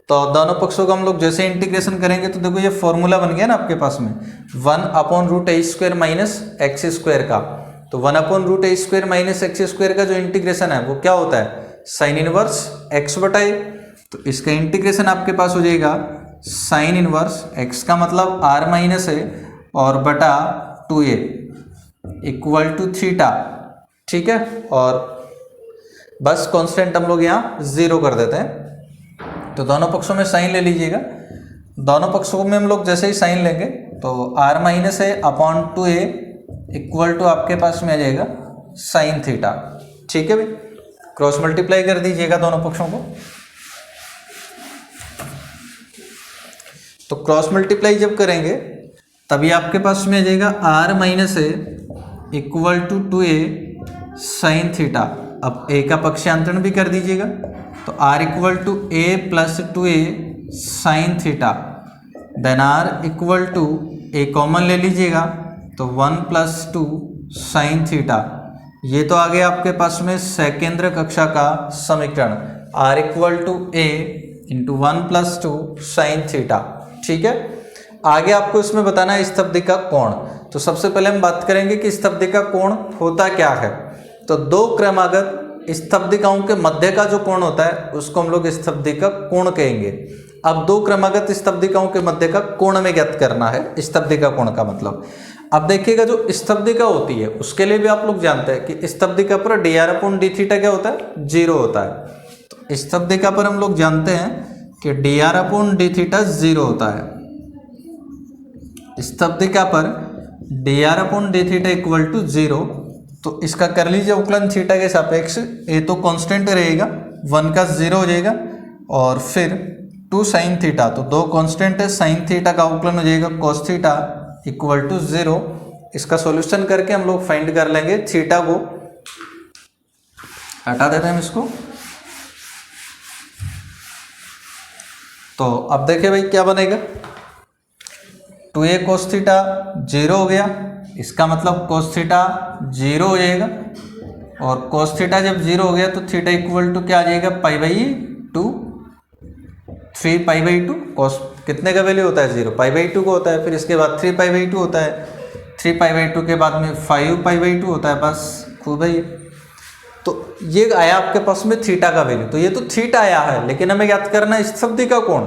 तो दोनों पक्षों का हम लोग जैसे इंटीग्रेशन करेंगे तो देखो ये फॉर्मूला बन गया ना आपके पास में 1/√a² माइनस एक्स स्क्वायर का। तो 1/√a² माइनस एक्स स्क्वायर का जो इंटीग्रेशन है वो क्या होता है, साइन इनवर्स x बटा a। तो इसका इंटीग्रेशन आपके पास हो जाएगा साइन इनवर्स x का मतलब r माइनस a और बटा 2a इक्वल टू थीटा, ठीक है। और बस कांस्टेंट हम लोग यहाँ 0 कर देते हैं। तो दोनों पक्षों में साइन ले लीजिएगा। दोनों पक्षों में हम लोग जैसे ही साइन लेंगे तो r minus a upon 2a equal to आपके पास में आ जाएगा साइन थीटा, ठीक है भाई। क्रॉस मल्टीप्लाई कर दीजिएगा दोनों पक्षों को। तो क्रॉस मल्टीप्लाई जब करेंगे तभी आपके पास में आ जाएगा r minus a equal to 2a sine theta. अब a का पक्षांतरण भी कर दीजिएगा तो r equal to a plus 2a sine theta, then r equal to a common ले लीजिएगा तो 1 प्लस 2 साइन थीटा। ये तो आ गया आपके पास में सेकेंद्र कक्षा का समीकरण r equal to a into 1 plus 2 sine theta, ठीक है। आगे आपको इसमें बताना है स्तब्धिक का कोण। तो सबसे पहले हम बात करेंगे कि स्तब्धिक का कोण होता क्या है। तो दो क्रमागत स्तब्धिकाओं के मध्य का जो कोण होता है उसको हम लोग स्तब्धिक का कोण कहेंगे। अब दो क्रमागत स्तब्धिकाओं के मध्य का कोण में ज्ञात करना है स्तब्धिक का कोण का मतलब। अब देखिएगा जो स्तब्धिका होती है उसके लिए भी आप लोग जानते हैं कि स्तब्धिका पर dr/d थीटा क्या होता है, 0 होता है। तो स्तब्धिका पर हम लोग जानते हैं कि dr/d थीटा 0 होता है। स्तब्धिका पर dr/d थीटा इक्वल टू 0। तो इसका कर लीजिए अवकलन थीटा के सापेक्ष। ए तो कांस्टेंट रहेगा, 1 का 0 हो जाएगा और फिर 2 साइन थीटा। तो दो कांस्टेंट है, साइन थीटा का अवकलन हो जाएगा cos थीटा इक्वल टू 0। इसका सॉल्यूशन करके हम लोग फाइंड कर लेंगे थीटा को। हटा देते हैं हम इसको। तो अब देखिए भाई क्या बनेगा, 2a cos थीटा 0 हो गया, इसका मतलब cos थीटा 0 हो जाएगा और cos थीटा जब 0 हो गया तो थीटा इक्वल टू क्या आ जाएगा, π/2 3π/2। cos कितने का वैल्यू होता है, 0 π/2 को होता है। फिर इसके बाद 3π/2 होता है, 3π/2 के बाद में 5π/2 होता है। बस खूब है ये। तो ये आया आपके पास में थीटा का वैल्यू। तो ये तो थीटा आया है, लेकिन हमें याद करना है स्तब्धिक का कोण।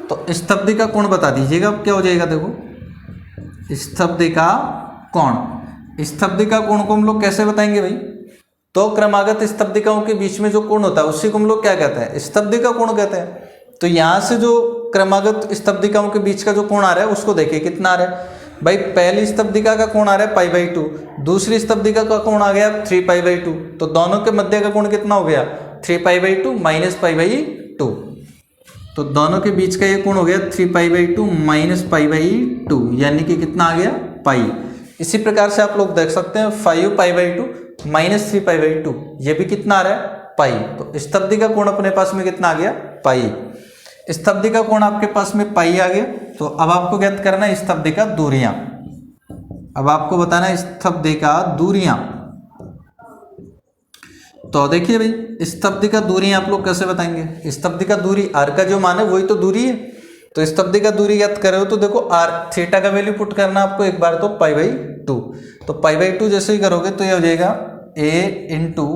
तो स्तब्धिक का कोण बता दीजिएगा। अब क्या हो जाएगा, देखो स्तब्धिक का कोण। स्तब्धिक का कोण को हम लोग कैसे बताएंगे भाई, तो क्रमागत स्तब्धिकाओं के बीच में जो कोण होता है उसी को हम लोग क्या कहते हैं, स्तब्धिक का कोण कहते हैं। तो यहाँ से जो क्रमागत स्तब्धिकाओं के बीच का जो कोण आ रहा है उसको देखिए कितना आ रहा है भाई। पहली स्तब्धिका का कोण आ रहा है π/2, दूसरी स्तब्धिका का कोण आ गया 3π/2। तो दोनों के मध्य का कोण कितना हो गया, 3π/2 माइनस π/2। तो दोनों के बीच का ये कोण हो गया 3π/2 माइनस π/2, यानी कि कितना आ गया, पाई। इसी प्रकार से आप लोग देख सकते हैं 5π/2 माइनस 3π/2, ये भी कितना आ रहा है, पाई। तो स्तब्धिक का कोण अपने पास में कितना आ गया, पाई। स्तब्धिक का कोण आपके पास में पाई आ गया। तो अब आपको ज्ञात करना है स्तब्धिक का दूरियां। अब आपको बताना है स्तब्धिक का दूरियां। तो देखिए भाई स्तब्धिक का दूरी आप लोग कैसे बताएंगे। स्तब्धिक का दूरी r का जो मान है वही तो दूरी है। तो स्तब्धिक का दूरी ज्ञात कर रहे हो तो देखो r थीटा का वैल्यू पुट करना आपको एक बार, तो π/2। तो π/2 जैसे ही करोगे तो ये हो जाएगा a इंटू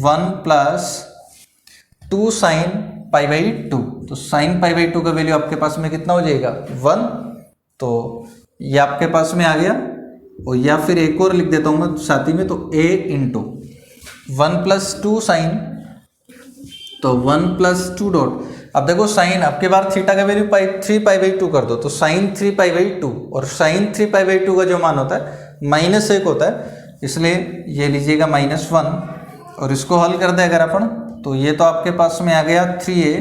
1 प्लस 2 साइन π/2। तो साइन π/2 का वैल्यू आपके पास में कितना हो जाएगा, 1। तो ये आपके पास में आ गया। और या फिर एक और लिख देता हूँ मैं साथ ही में, तो a इंटू 1 प्लस 2 साइन, तो 1 प्लस 2 डॉट। अब देखो साइन आपके बार थीटा का वैल्यू 3π/2 कर दो, तो साइन 3π/2 और साइन 3π/2 का जो मान होता है -1 होता है, इसलिए ये लीजिएगा -1। और इसको हल कर दे अगर अपन, तो ये तो आपके पास में आ गया 3a,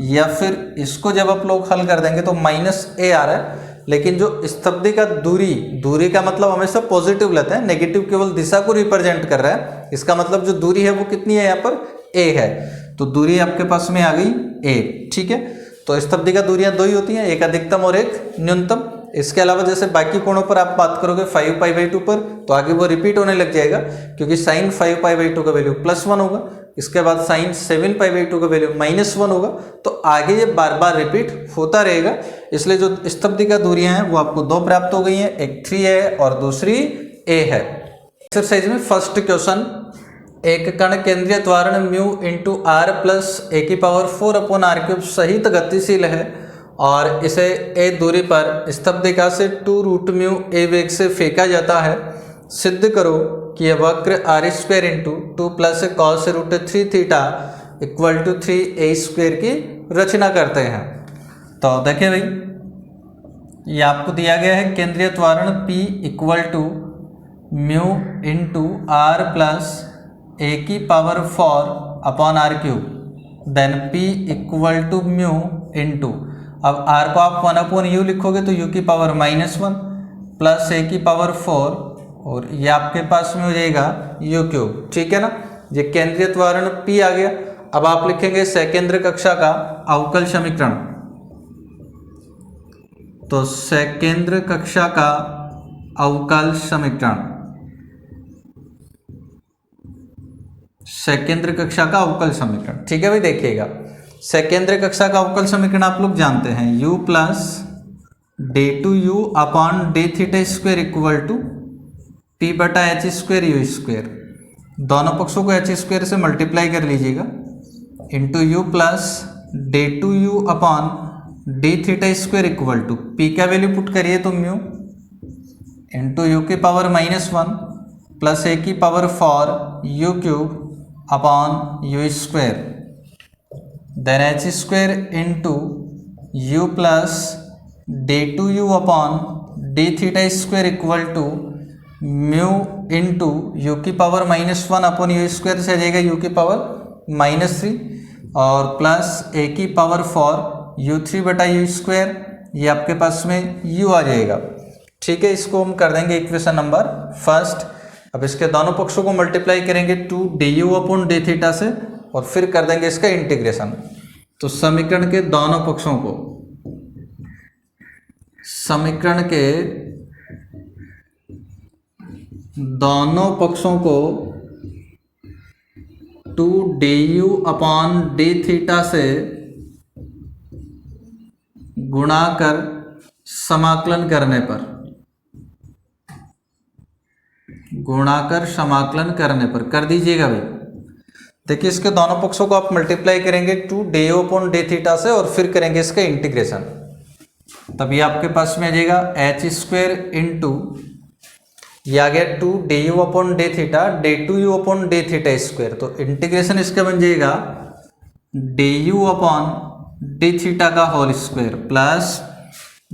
या फिर इसको जब आप लोग हल कर देंगे तो -a आ रहा है। लेकिन जो स्तब्धिक का दूरी का मतलब हमेशा पॉजिटिव लेते हैं, नेगेटिव केवल दिशा को रिप्रेजेंट कर रहा है। इसका मतलब जो दूरी है वो कितनी है, यहाँ पर a है। तो दूरी आपके पास में आ गई a, ठीक है। तो स्तब्धिक का दूरियां दो ही होती हैं, एक अधिकतम और एक न्यूनतम। इसके अलावा जैसे बाकी कोणों पर आप बात करोगे 5π/2 पर, तो आगे वो रिपीट होने लग जाएगा, क्योंकि साइन 5π/2 का वैल्यू +1 होगा, इसके बाद साइन 7π/2 का वैल्यू -1 होगा। तो आगे ये बार बार रिपीट होता रहेगा, इसलिए जो स्तब्धिका दूरियां हैं वो आपको दो प्राप्त हो गई हैं, एक 3 है और दूसरी a है। एक्सरसाइज में फर्स्ट क्वेश्चन, एक कण केंद्रीय त्वरण mu into r plus a⁴/r³ सहित गतिशील है और इसे a दूरी पर स्तब्धिका से 2√μ a वेग से फेंका जाता है। सिद्ध करो कि यह वक्र r² इंटू 2 + cos√3θ = 3a² की रचना करते हैं। तो देखिए भाई, ये आपको दिया गया है केंद्रीय त्वरण P = mu into r plus a⁴/r³, then P = mu into, अब r को आप 1/u लिखोगे तो u⁴ -1 प्लस a⁴, और ये आपके पास में हो जाएगा u³, ठीक है ना। ये केंद्रीय त्वरण P आ गया। अब आप लिखेंगे सकेंद्र कक्षा का अवकल समीकरण। तो सकेंद्र कक्षा का अवकल समीकरण, सकेंद्र कक्षा का अवकल समीकरण, ठीक है भाई। देखिएगा, सकेंद्र कक्षा का अवकल समीकरण आप लोग जानते हैं, u + d2u/dθ² = p/h²u²। दोनों पक्षों को h² से मल्टीप्लाई कर लीजिएगा, इंटू u + d2u/dθ² p का वैल्यू पुट करिए तो mu into u⁴ -1 plus a⁴ u³ then h² into u + d2u/dθ² mu into u⁴ -1 u² से आ जाएगा u⁻³ और प्लस a⁴ u3/u², ये आपके पास में u आ जाएगा, ठीक है। इसको हम कर देंगे इक्वेशन नंबर फर्स्ट। अब इसके दोनों पक्षों को मल्टीप्लाई करेंगे 2du/dθ से और फिर कर देंगे इसका इंटीग्रेशन। तो समीकरण के दोनों पक्षों को, समीकरण के दोनों पक्षों को 2du/dθ से गुणा कर समाकलन करने पर, गुणाकर समाकलन करने पर कर दीजिएगा भाई। देखिए, इसके दोनों पक्षों को आप मल्टीप्लाई करेंगे 2du/dθ से और फिर करेंगे इसका इंटीग्रेशन, तभी आपके पास में आ जाएगा h² इंटू, ये आ गया 2du/dθ d2u/dθ²। तो इंटीग्रेशन इसका बन जाएगा du/dθ का होल स्क्वायर प्लस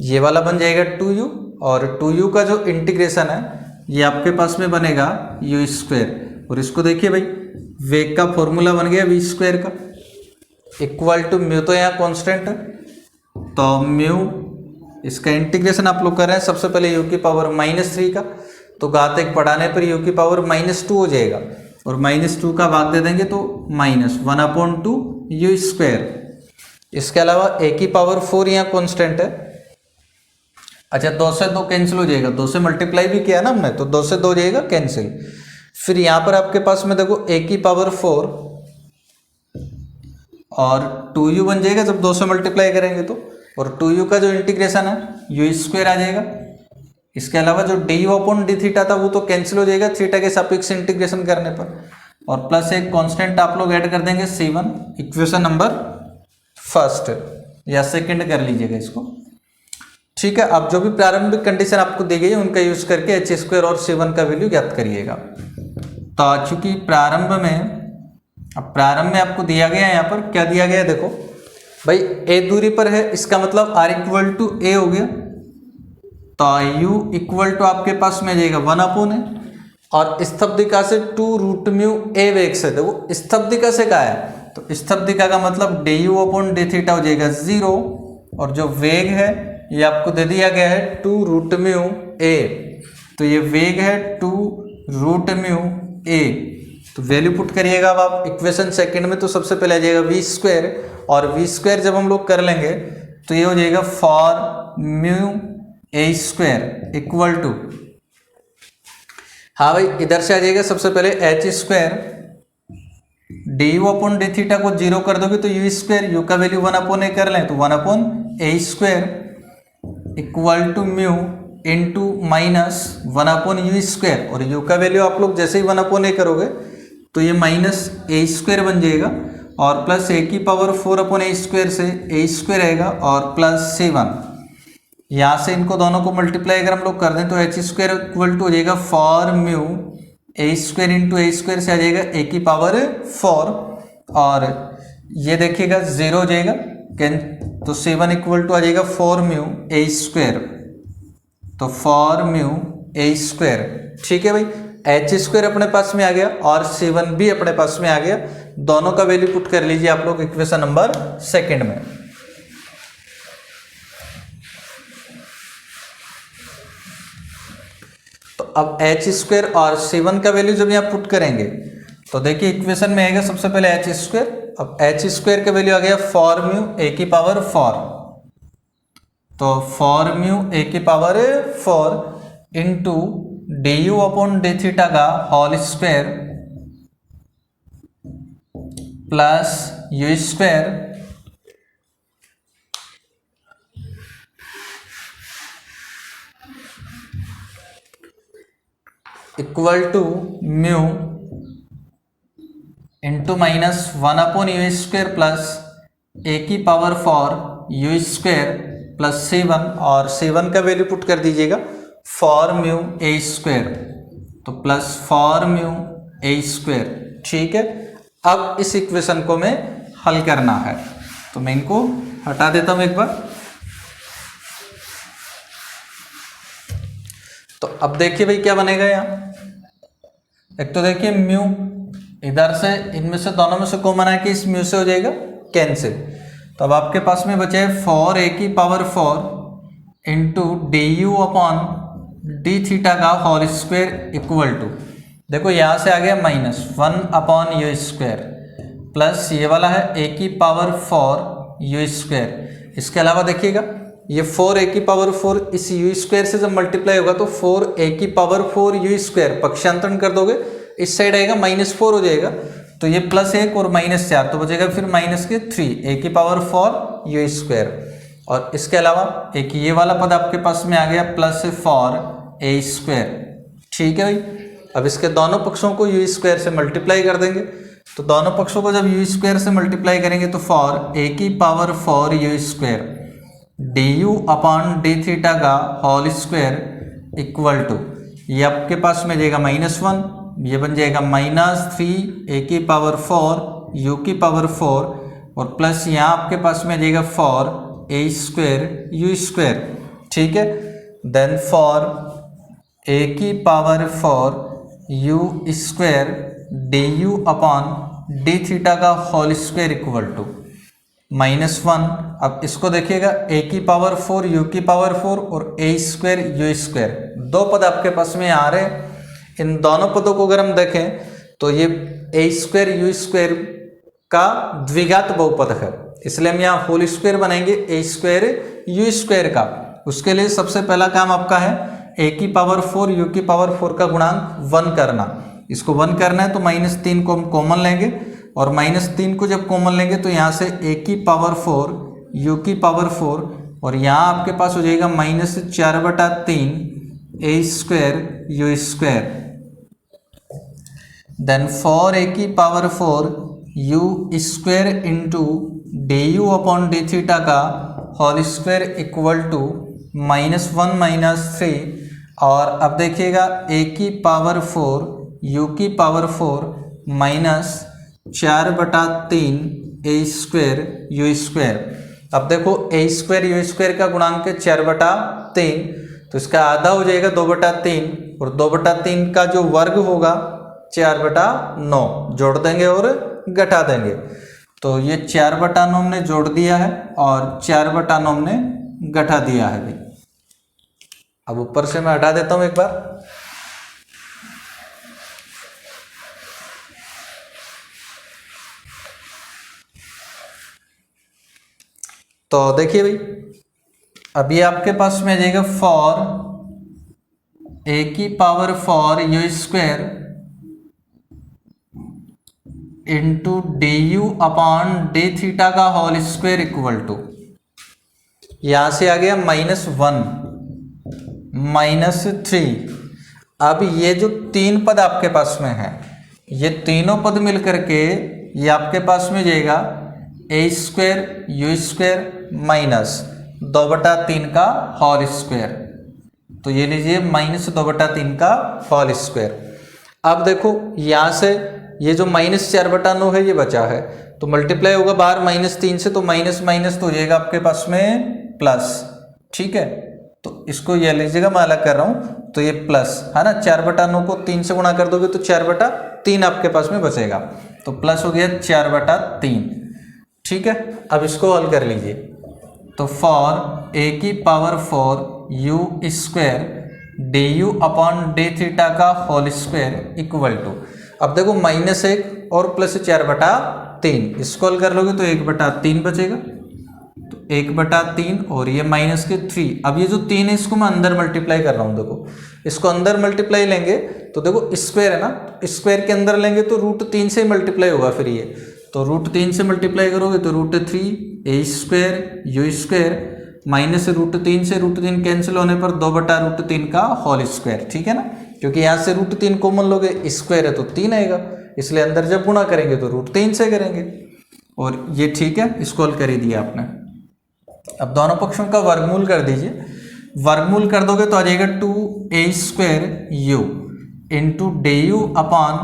ये वाला बन जाएगा 2u, और 2u का जो इंटीग्रेशन है ये आपके पास में बनेगा u²। और इसको देखिए भाई, वेग का फॉर्मूला बन गया v² का इक्वल टू म्यू, तो यहाँ कॉन्स्टेंट है तो म्यू, इसका इंटीग्रेशन आप लोग कर रहे हैं सबसे पहले u⁻³ का, तो घात बढ़ाने पर u⁻² हो जाएगा और -2 का भाग दे देंगे तो -1/2u²। इसके अलावा a⁴ यहाँ कॉन्स्टेंट है। अच्छा, 2 से 2 कैंसिल हो जाएगा, 2 से मल्टीप्लाई भी किया ना हमने, तो 2 से 2 हो जाएगा कैंसिल। फिर यहाँ पर आपके पास में देखो a⁴ और 2u बन जाएगा जब 2 से मल्टीप्लाई करेंगे तो, और 2u का जो इंटीग्रेशन है u² आ जाएगा। इसके अलावा जो du/dθ था वो तो कैंसिल हो जाएगा थीटा के सापेक्ष इंटीग्रेशन करने पर, और प्लस एक कांस्टेंट आप लोग ऐड कर देंगे c1। इक्वेशन नंबर फर्स्ट या सेकंड कर लीजिएगा इसको, ठीक है। अब जो भी प्रारंभिक कंडीशन आपको दी गई है उनका यूज करके h² और c1 का वैल्यू ज्ञात करिएगा। तो चूंकि प्रारंभ में आपको दिया गया है, यहाँ पर क्या दिया गया है देखो भाई, a दूरी पर है, इसका मतलब r = a हो गया, तो u = आपके पास में जाएगा 1/a, और स्तब्धिका से 2√μ a वेग से, देखो स्तब्धिका से क्या है, तो स्तब्धिका का मतलब du/dθ हो जाएगा 0, और जो वेग है ये आपको दे दिया गया है 2√μ a, तो ये वेग है 2√μ a। तो वैल्यू पुट करिएगा अब आप इक्वेशन सेकंड में, तो सबसे पहले आ जाएगा v², और v² जब हम लोग कर लेंगे तो ये हो जाएगा 4μa² इक्वल टू, हाँ भाई इधर से आ जाएगा सबसे पहले h² d you upon D theta को जीरो कर दोगे तो यू स्क्वायर, यू का वैल्यू 1/a कर लें तो 1/a square equal to mu into minus 1/u square, और यू का वैल्यू आप लोग जैसे ही 1/a करोगे तो ये माइनस a स्क्वायर बन जाएगा, और प्लस a की पावर 4/a स्क्वायर से a स्क्वायर आएगा, और प्लस 7 यहाँ से इनको दोनों को मल्टीप्लाई अगर हम लोग कर दें तो h स्क्वायर इक्वल टू हो जाएगा 4 mu a square into a square से आ जाएगा a की पावर 4, और ये देखिएगा 0 हो जाएगा तो 7 इक्वल टू आ जाएगा 4 म्यू a स्क्वायर, तो 4 म्यू a स्क्वायर। ठीक है भाई, h स्क्वायर अपने पास में आ गया और 7 भी अपने पास में आ गया, दोनों का वैल्यू पुट कर लीजिए आप लोग इक्वेशन नंबर 2 में। तो अब h स्क्वायर और 7 का वैल्यू जब यहाँ पुट करेंगे तो देखिए इक्वेशन में आएगा सबसे पहले h स्क्वायर, अब h स्क्वायर का वैल्यू आ गया 4 म्यू a की पावर 4, तो 4 म्यू a की power 4 into d you upon D theta का whole square plus you square equal to mu into minus 1/u square plus a की power 4 u square plus 7, और 7 का value put कर दीजिएगा 4 mu a square, तो plus 4 mu a square. ठीक है, अब इस इक्वेशन को मैं हल करना है तो मैं इनको हटा देता हूं एक बार। तो अब देखिए भाई क्या बनेगा यहाँ, एक तो देखिए म्यू इधर से इनमें से दोनों में से कॉमन है कि इस म्यू से हो जाएगा कैंसिल, तो अब आपके पास में बचे 4a की power 4 into d you upon D theta का होल स्क्वायर इक्वल टू, देखो यहाँ से आ गया माइनस 1/u स्क्वायर प्लस ये वाला है a की पावर 4 u स्क्वायर। इसके अलावा देखिएगा ये 4a की पावर 4 इस u स्क्वायर से जब मल्टीप्लाई होगा तो 4a की पावर 4 u स्क्वायर पक्षांतरण कर दोगे इस साइड आएगा -4 हो जाएगा, तो ये +1 और -4 तो बचेगा फिर -3 a की पावर 4 u स्क्वायर, और इसके अलावा एक ये वाला पद आपके पास में आ गया +4 a स्क्वायर। ठीक है भाई, अब इसके दोनों पक्षों को u स्क्वायर से मल्टीप्लाई कर देंगे, तो दोनों पक्षों को जब u स्क्वायर से मल्टीप्लाई करेंगे तो 4a की power 4 u square D you upon D theta का होल स्क्वायर इक्वल टू, ये आपके पास में जाएगा -1, ये बन जाएगा -3 a की पावर 4 u की पावर 4, और प्लस यहाँ आपके पास में जाएगा 4 a स्क्वायर u स्क्वायर। ठीक है, देन 4 a की power 4 u square D you upon D theta का होल स्क्वायर इक्वल टू -1। अब इसको देखिएगा a की पावर 4 u की पावर 4 और a स्क्वायर u स्क्वायर, दो पद आपके पास में आ रहे हैं, इन दोनों पदों को अगर हम देखें तो ये a स्क्वायर u स्क्वायर का द्विघात बहुपद है, इसलिए हम यहाँ होल स्क्वायर बनाएंगे a स्क्वायर u स्क्वायर का। उसके लिए सबसे पहला काम आपका है a की पावर 4 u की पावर 4 का गुणांक 1 करना, इसको 1 करना है तो -3 को हम कॉमन लेंगे, और -3 को जब कॉमन लेंगे तो यहाँ से a की पावर 4 u की पावर 4, और यहाँ आपके पास हो जाएगा -4/3 a square u square, then 4a की power 4 u square into d you upon D theta का होल स्क्वायर इक्वल टू -1 -3, और अब देखिएगा a की पावर 4 u की power 4 -4/3 a square u square. अब देखो a स्क्वायर u स्क्वायर का गुणांक है 4/3, तो इसका आधा हो जाएगा 2/3, और 2/3 का जो वर्ग होगा 4/9 जोड़ देंगे और घटा देंगे, तो ये 4/9 हमने जोड़ दिया है और 4/9 हमने घटा दिया है भाई। अब ऊपर से मैं हटा देता हूं एक बार, तो देखिए भाई अभी आपके पास में आ जाएगा 4 a की power 4 u square into d you upon D theta का होल स्क्वायर इक्वल टू, यहां से आ गया -1 -3। अब ये जो तीन पद आपके पास में है, ये तीनों पद मिलकर के ये आपके पास में जाएगा ए स्क्वायर यू स्क्वायर माइनस 2/3 का होल स्क्वायर। तो ये लीजिए -2/3 का होल स्क्वायर। अब देखो यहाँ से ये जो -4/9 है ये बचा है, तो मल्टीप्लाई होगा बाहर -3 से, तो माइनस माइनस तो हो जाएगा आपके पास में प्लस। ठीक है, तो इसको ये लीजिएगा, मैं अलग कर रहा हूँ, तो ये प्लस है ना, 4/9 को 3 से गुणा कर दोगे तो 4/3 आपके पास में बचेगा, तो प्लस हो गया 4/3। ठीक है, अब इसको हल कर लीजिए, तो for a⁴ you square D you upon D theta का होल स्क्वायर इक्वल टू, अब देखो -1 और प्लस 4/3, इसको हल कर लोगे तो 1/3 बचेगा, तो 1/3 और ये -3। अब ये जो 3 है इसको मैं अंदर मल्टीप्लाई कर रहा हूँ, देखो इसको अंदर मल्टीप्लाई लेंगे तो देखो स्क्वायर है ना, स्क्वायर के अंदर लेंगे तो √3 से मल्टीप्लाई होगा, फिर ये तो √3 से मल्टीप्लाई करोगे तो √3 ए स्क्वायर यू स्क्वायर माइनस √3 से √3 कैंसिल होने पर 2/√3 का होल स्क्वायर। ठीक है ना, क्योंकि यहाँ से √3 कॉमन लोगे, स्क्वायर है तो 3 आएगा, इसलिए अंदर जब गुणा करेंगे तो √3 से करेंगे, और ये ठीक है, इसको हल कर ही दिया आपने। अब दोनों पक्षों का वर्गमूल कर दीजिए, वर्गमूल कर दोगे तो आ जाएगा 2a² you into d you upon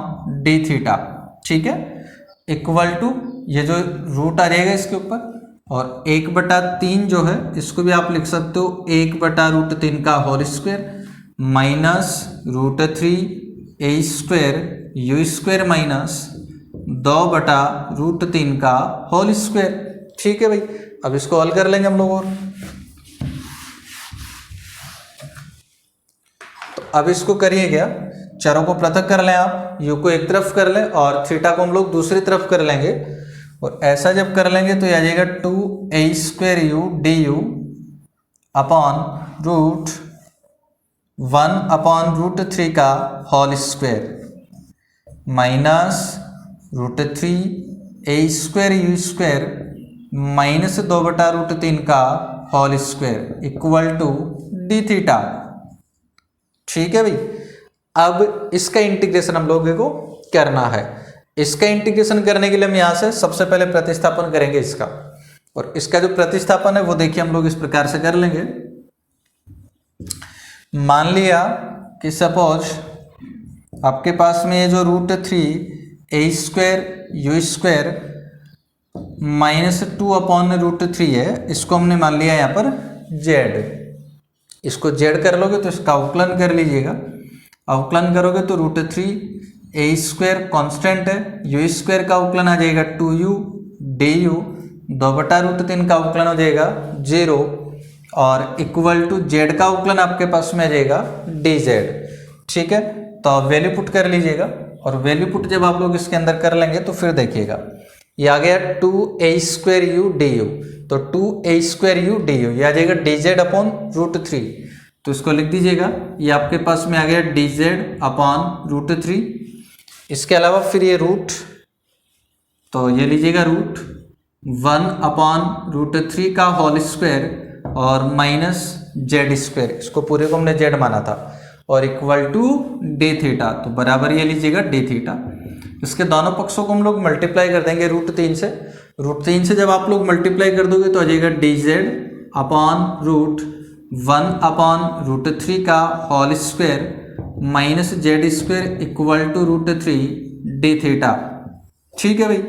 D theta. ठीक है, इक्वल टू ये जो रूट आ जाएगा इसके ऊपर, और 1/3 जो है इसको भी आप लिख सकते हो 1/√3 का whole square minus √3 a² u square minus 2/√3 का होल स्क्वायर। ठीक है भाई, अब इसको हल कर लेंगे हम लोग, और तो अब इसको करिए क्या, चरों को पृथक कर लें आप, यू को एक तरफ कर लें और थीटा को हम लोग दूसरी तरफ कर लेंगे, और ऐसा जब कर लेंगे तो ये आ जाएगा 2a² U D you upon √1/√3 का whole square minus √3 a² u square minus 2/√3 का whole square equal to D theta. ठीक है भाई, अब इसका इंटीग्रेशन हम लोगों को करना है। इसका इंटीग्रेशन करने के लिए हम यहाँ से सबसे पहले प्रतिस्थापन करेंगे इसका, और इसका जो प्रतिस्थापन है वो देखिए हम लोग इस प्रकार से कर लेंगे। मान लिया कि सपोज आपके पास में ये जो √3 a² यू स्क्वायर -2/√3 है, इसको हमने मान लिया यहाँ पर z, इसको z कर लोगे तो इसका अवकलन कर लीजिएगा, अवकलन करोगे तो √3 a² कांस्टेंट है, यू स्क्वायर का अवकलन आ जाएगा 2u डी यू, 2/√3 का अवकलन हो जाएगा 0, और इक्वल टू z का अवकलन आपके पास में आ जाएगा dz। ठीक है, तो वैल्यू पुट कर लीजिएगा, और वैल्यू पुट जब आप लोग इसके अंदर कर लेंगे तो फिर देखिएगा ये आ गया 2a² यू डी यू, तो 2a² यू डी यू ये आ जाएगा dz अपॉन √3, तो इसको लिख दीजिएगा, ये आपके पास में आ गया dz अपॉन √3। इसके अलावा फिर ये रूट, तो ये लीजिएगा √1/√3 का होल स्क्वायर और माइनस z², इसको पूरे को हमने z माना था, और इक्वल टू डी थीटा, तो बराबर ये लीजिएगा डी थीटा। इसके दोनों पक्षों को हम लोग मल्टीप्लाई कर देंगे √3 से, √3 से जब आप लोग मल्टीप्लाई कर दोगे तो आ जाएगा dz अपॉन √1/√3 का whole square minus z² equal to √3 d theta. ठीक है भाई,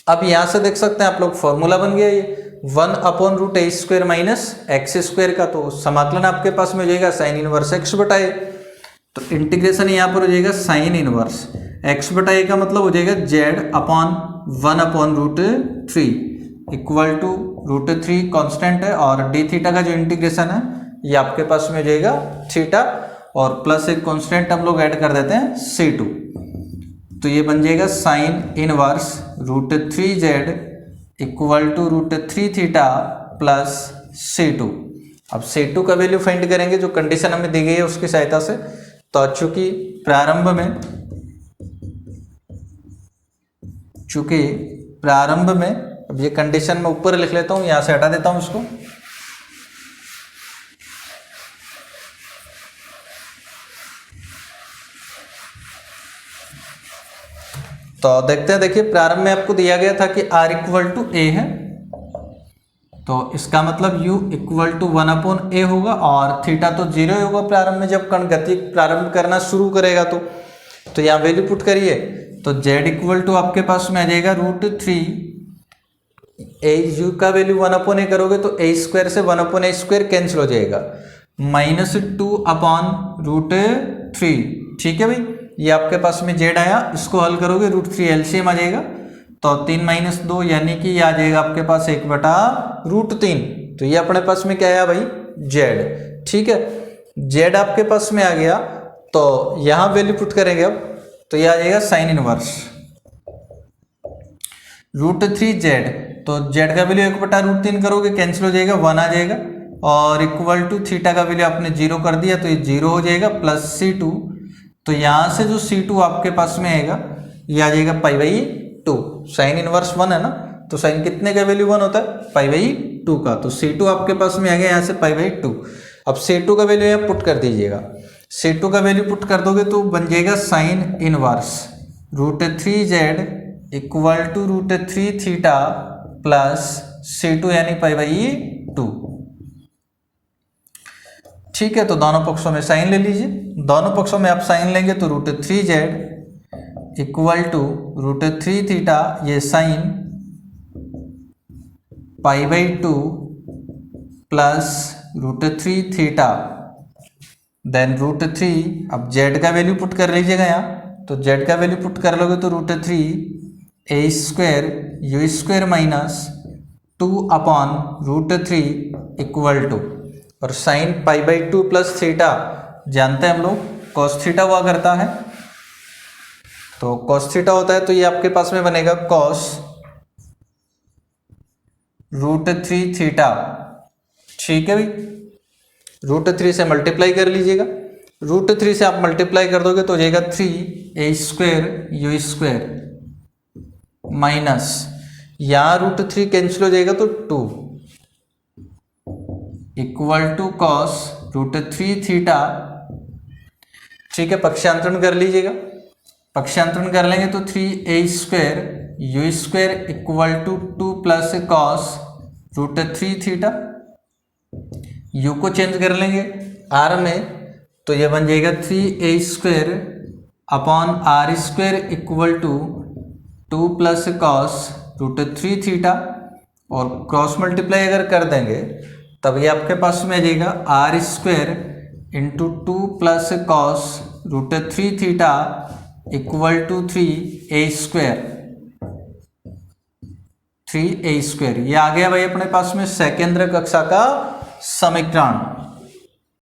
अब यहाँ से देख सकते हैं आप लोग फॉर्मूला बन गया ये 1/√a² माइनस x² का, तो समाकलन आपके पास में हो जाएगा sin इनवर्स x/a, तो इंटीग्रेशन यहाँ पर हो जाएगा sin इनवर्स x/a का मतलब हो जाएगा z upon 1/√3 equal to √3 constant है, और डी थीटा का जो इंटीग्रेशन है ये आपके पास में हो जाएगा थीटा, और प्लस एक कांस्टेंट हम लोग ऐड कर देते हैं c2, तो ये बन जाएगा sin inverse √3z equal to √3 theta plus c2। अब c2 का वैल्यू फाइंड करेंगे जो कंडीशन हमें दी गई है उसकी सहायता से, तो चूंकि प्रारंभ में चूंकि प्रारंभ में, अब ये कंडीशन मैं ऊपर लिख लेता हूँ, यहाँ से हटा देता हूँ इसको। तो देखते हैं, देखिए प्रारंभ में आपको दिया गया था कि r इक्वल टू ए है, तो इसका मतलब u इक्वल टू 1/a होगा और थीटा तो 0 ही होगा प्रारंभ में, जब कण गति प्रारंभ करना शुरू करेगा तो यहाँ वैल्यू पुट करिए। तो z इक्वल टू आपके पास में आ जाएगा √3, ए u का वैल्यू 1/a करोगे तो a स्क्वायर से 1/a² कैंसिल हो जाएगा, -2/√3। ठीक है भाई, ये आपके पास में z आया, इसको हल करोगे √3 एलसीएम आ जाएगा, तो 3 - 2 यानी कि ये आ जाएगा आपके पास 1/√3। तो ये अपने पास में क्या आया भाई, z। ठीक है, z आपके पास में आ गया, तो यहाँ वैल्यू पुट करेंगे अब, तो ये आ जाएगा साइन इनवर्स √3z। तो z का वैल्यू 1/√3 करोगे कैंसिल हो जाएगा, 1 आ जाएगा, और इक्वल टू थीटा का वैल्यू आपने 0 कर दिया तो ये 0 हो जाएगा, प्लस C2। तो यहाँ से जो C2 आपके पास में आएगा ये आ जाएगा π/2। साइन इनवर्स 1 है ना, तो साइन कितने का वैल्यू 1 होता है, π/2 का। तो C2 आपके पास में आ गया यहाँ से π/2। अब C2 का वैल्यू यहाँ पुट कर दीजिएगा, C2 का वैल्यू पुट कर दोगे तो बन जाएगा sine inverse √3z equal to √3 theta plus C2 यानी π/2। ठीक है, तो दोनों पक्षों में साइन ले लीजिए, दोनों पक्षों में आप साइन लेंगे तो √3z इक्वल टू √3 थीटा, ये साइन π/2 प्लस √3 थीटा, देन √3। अब z का वैल्यू पुट कर लीजिएगा यहाँ, तो z का वैल्यू पुट कर लोगे तो √3 a² u² minus 2/√3 equal to, और साइन π/2 प्लस थीटा जानते हैं हम लोग cos थीटा हुआ करता है, तो cos थीटा होता है, तो ये आपके पास में बनेगा cos √3 थीटा। ठीक है भाई, √3 से मल्टीप्लाई कर लीजिएगा, √3 से आप मल्टीप्लाई कर दोगे तो हो जाएगा 3a² u² माइनस, यहाँ √3 कैंसिल हो जाएगा तो 2 इक्वल टू cos √3 थीटा। ठीक है, पक्षांतरण कर लीजिएगा, पक्षांतरण कर लेंगे तो 3a² u² equal to 2 plus cos √3 theta. u को चेंज कर लेंगे r में, तो ये बन जाएगा 3a² upon r² equal to 2 plus cos √3 theta, और क्रॉस मल्टीप्लाई अगर कर देंगे तब ये आपके पास में आ जाएगा r² into 2 plus cos √3 theta equal to 3a²। ये आ गया भाई अपने पास में सेकेंद्र कक्षा का समीकरण।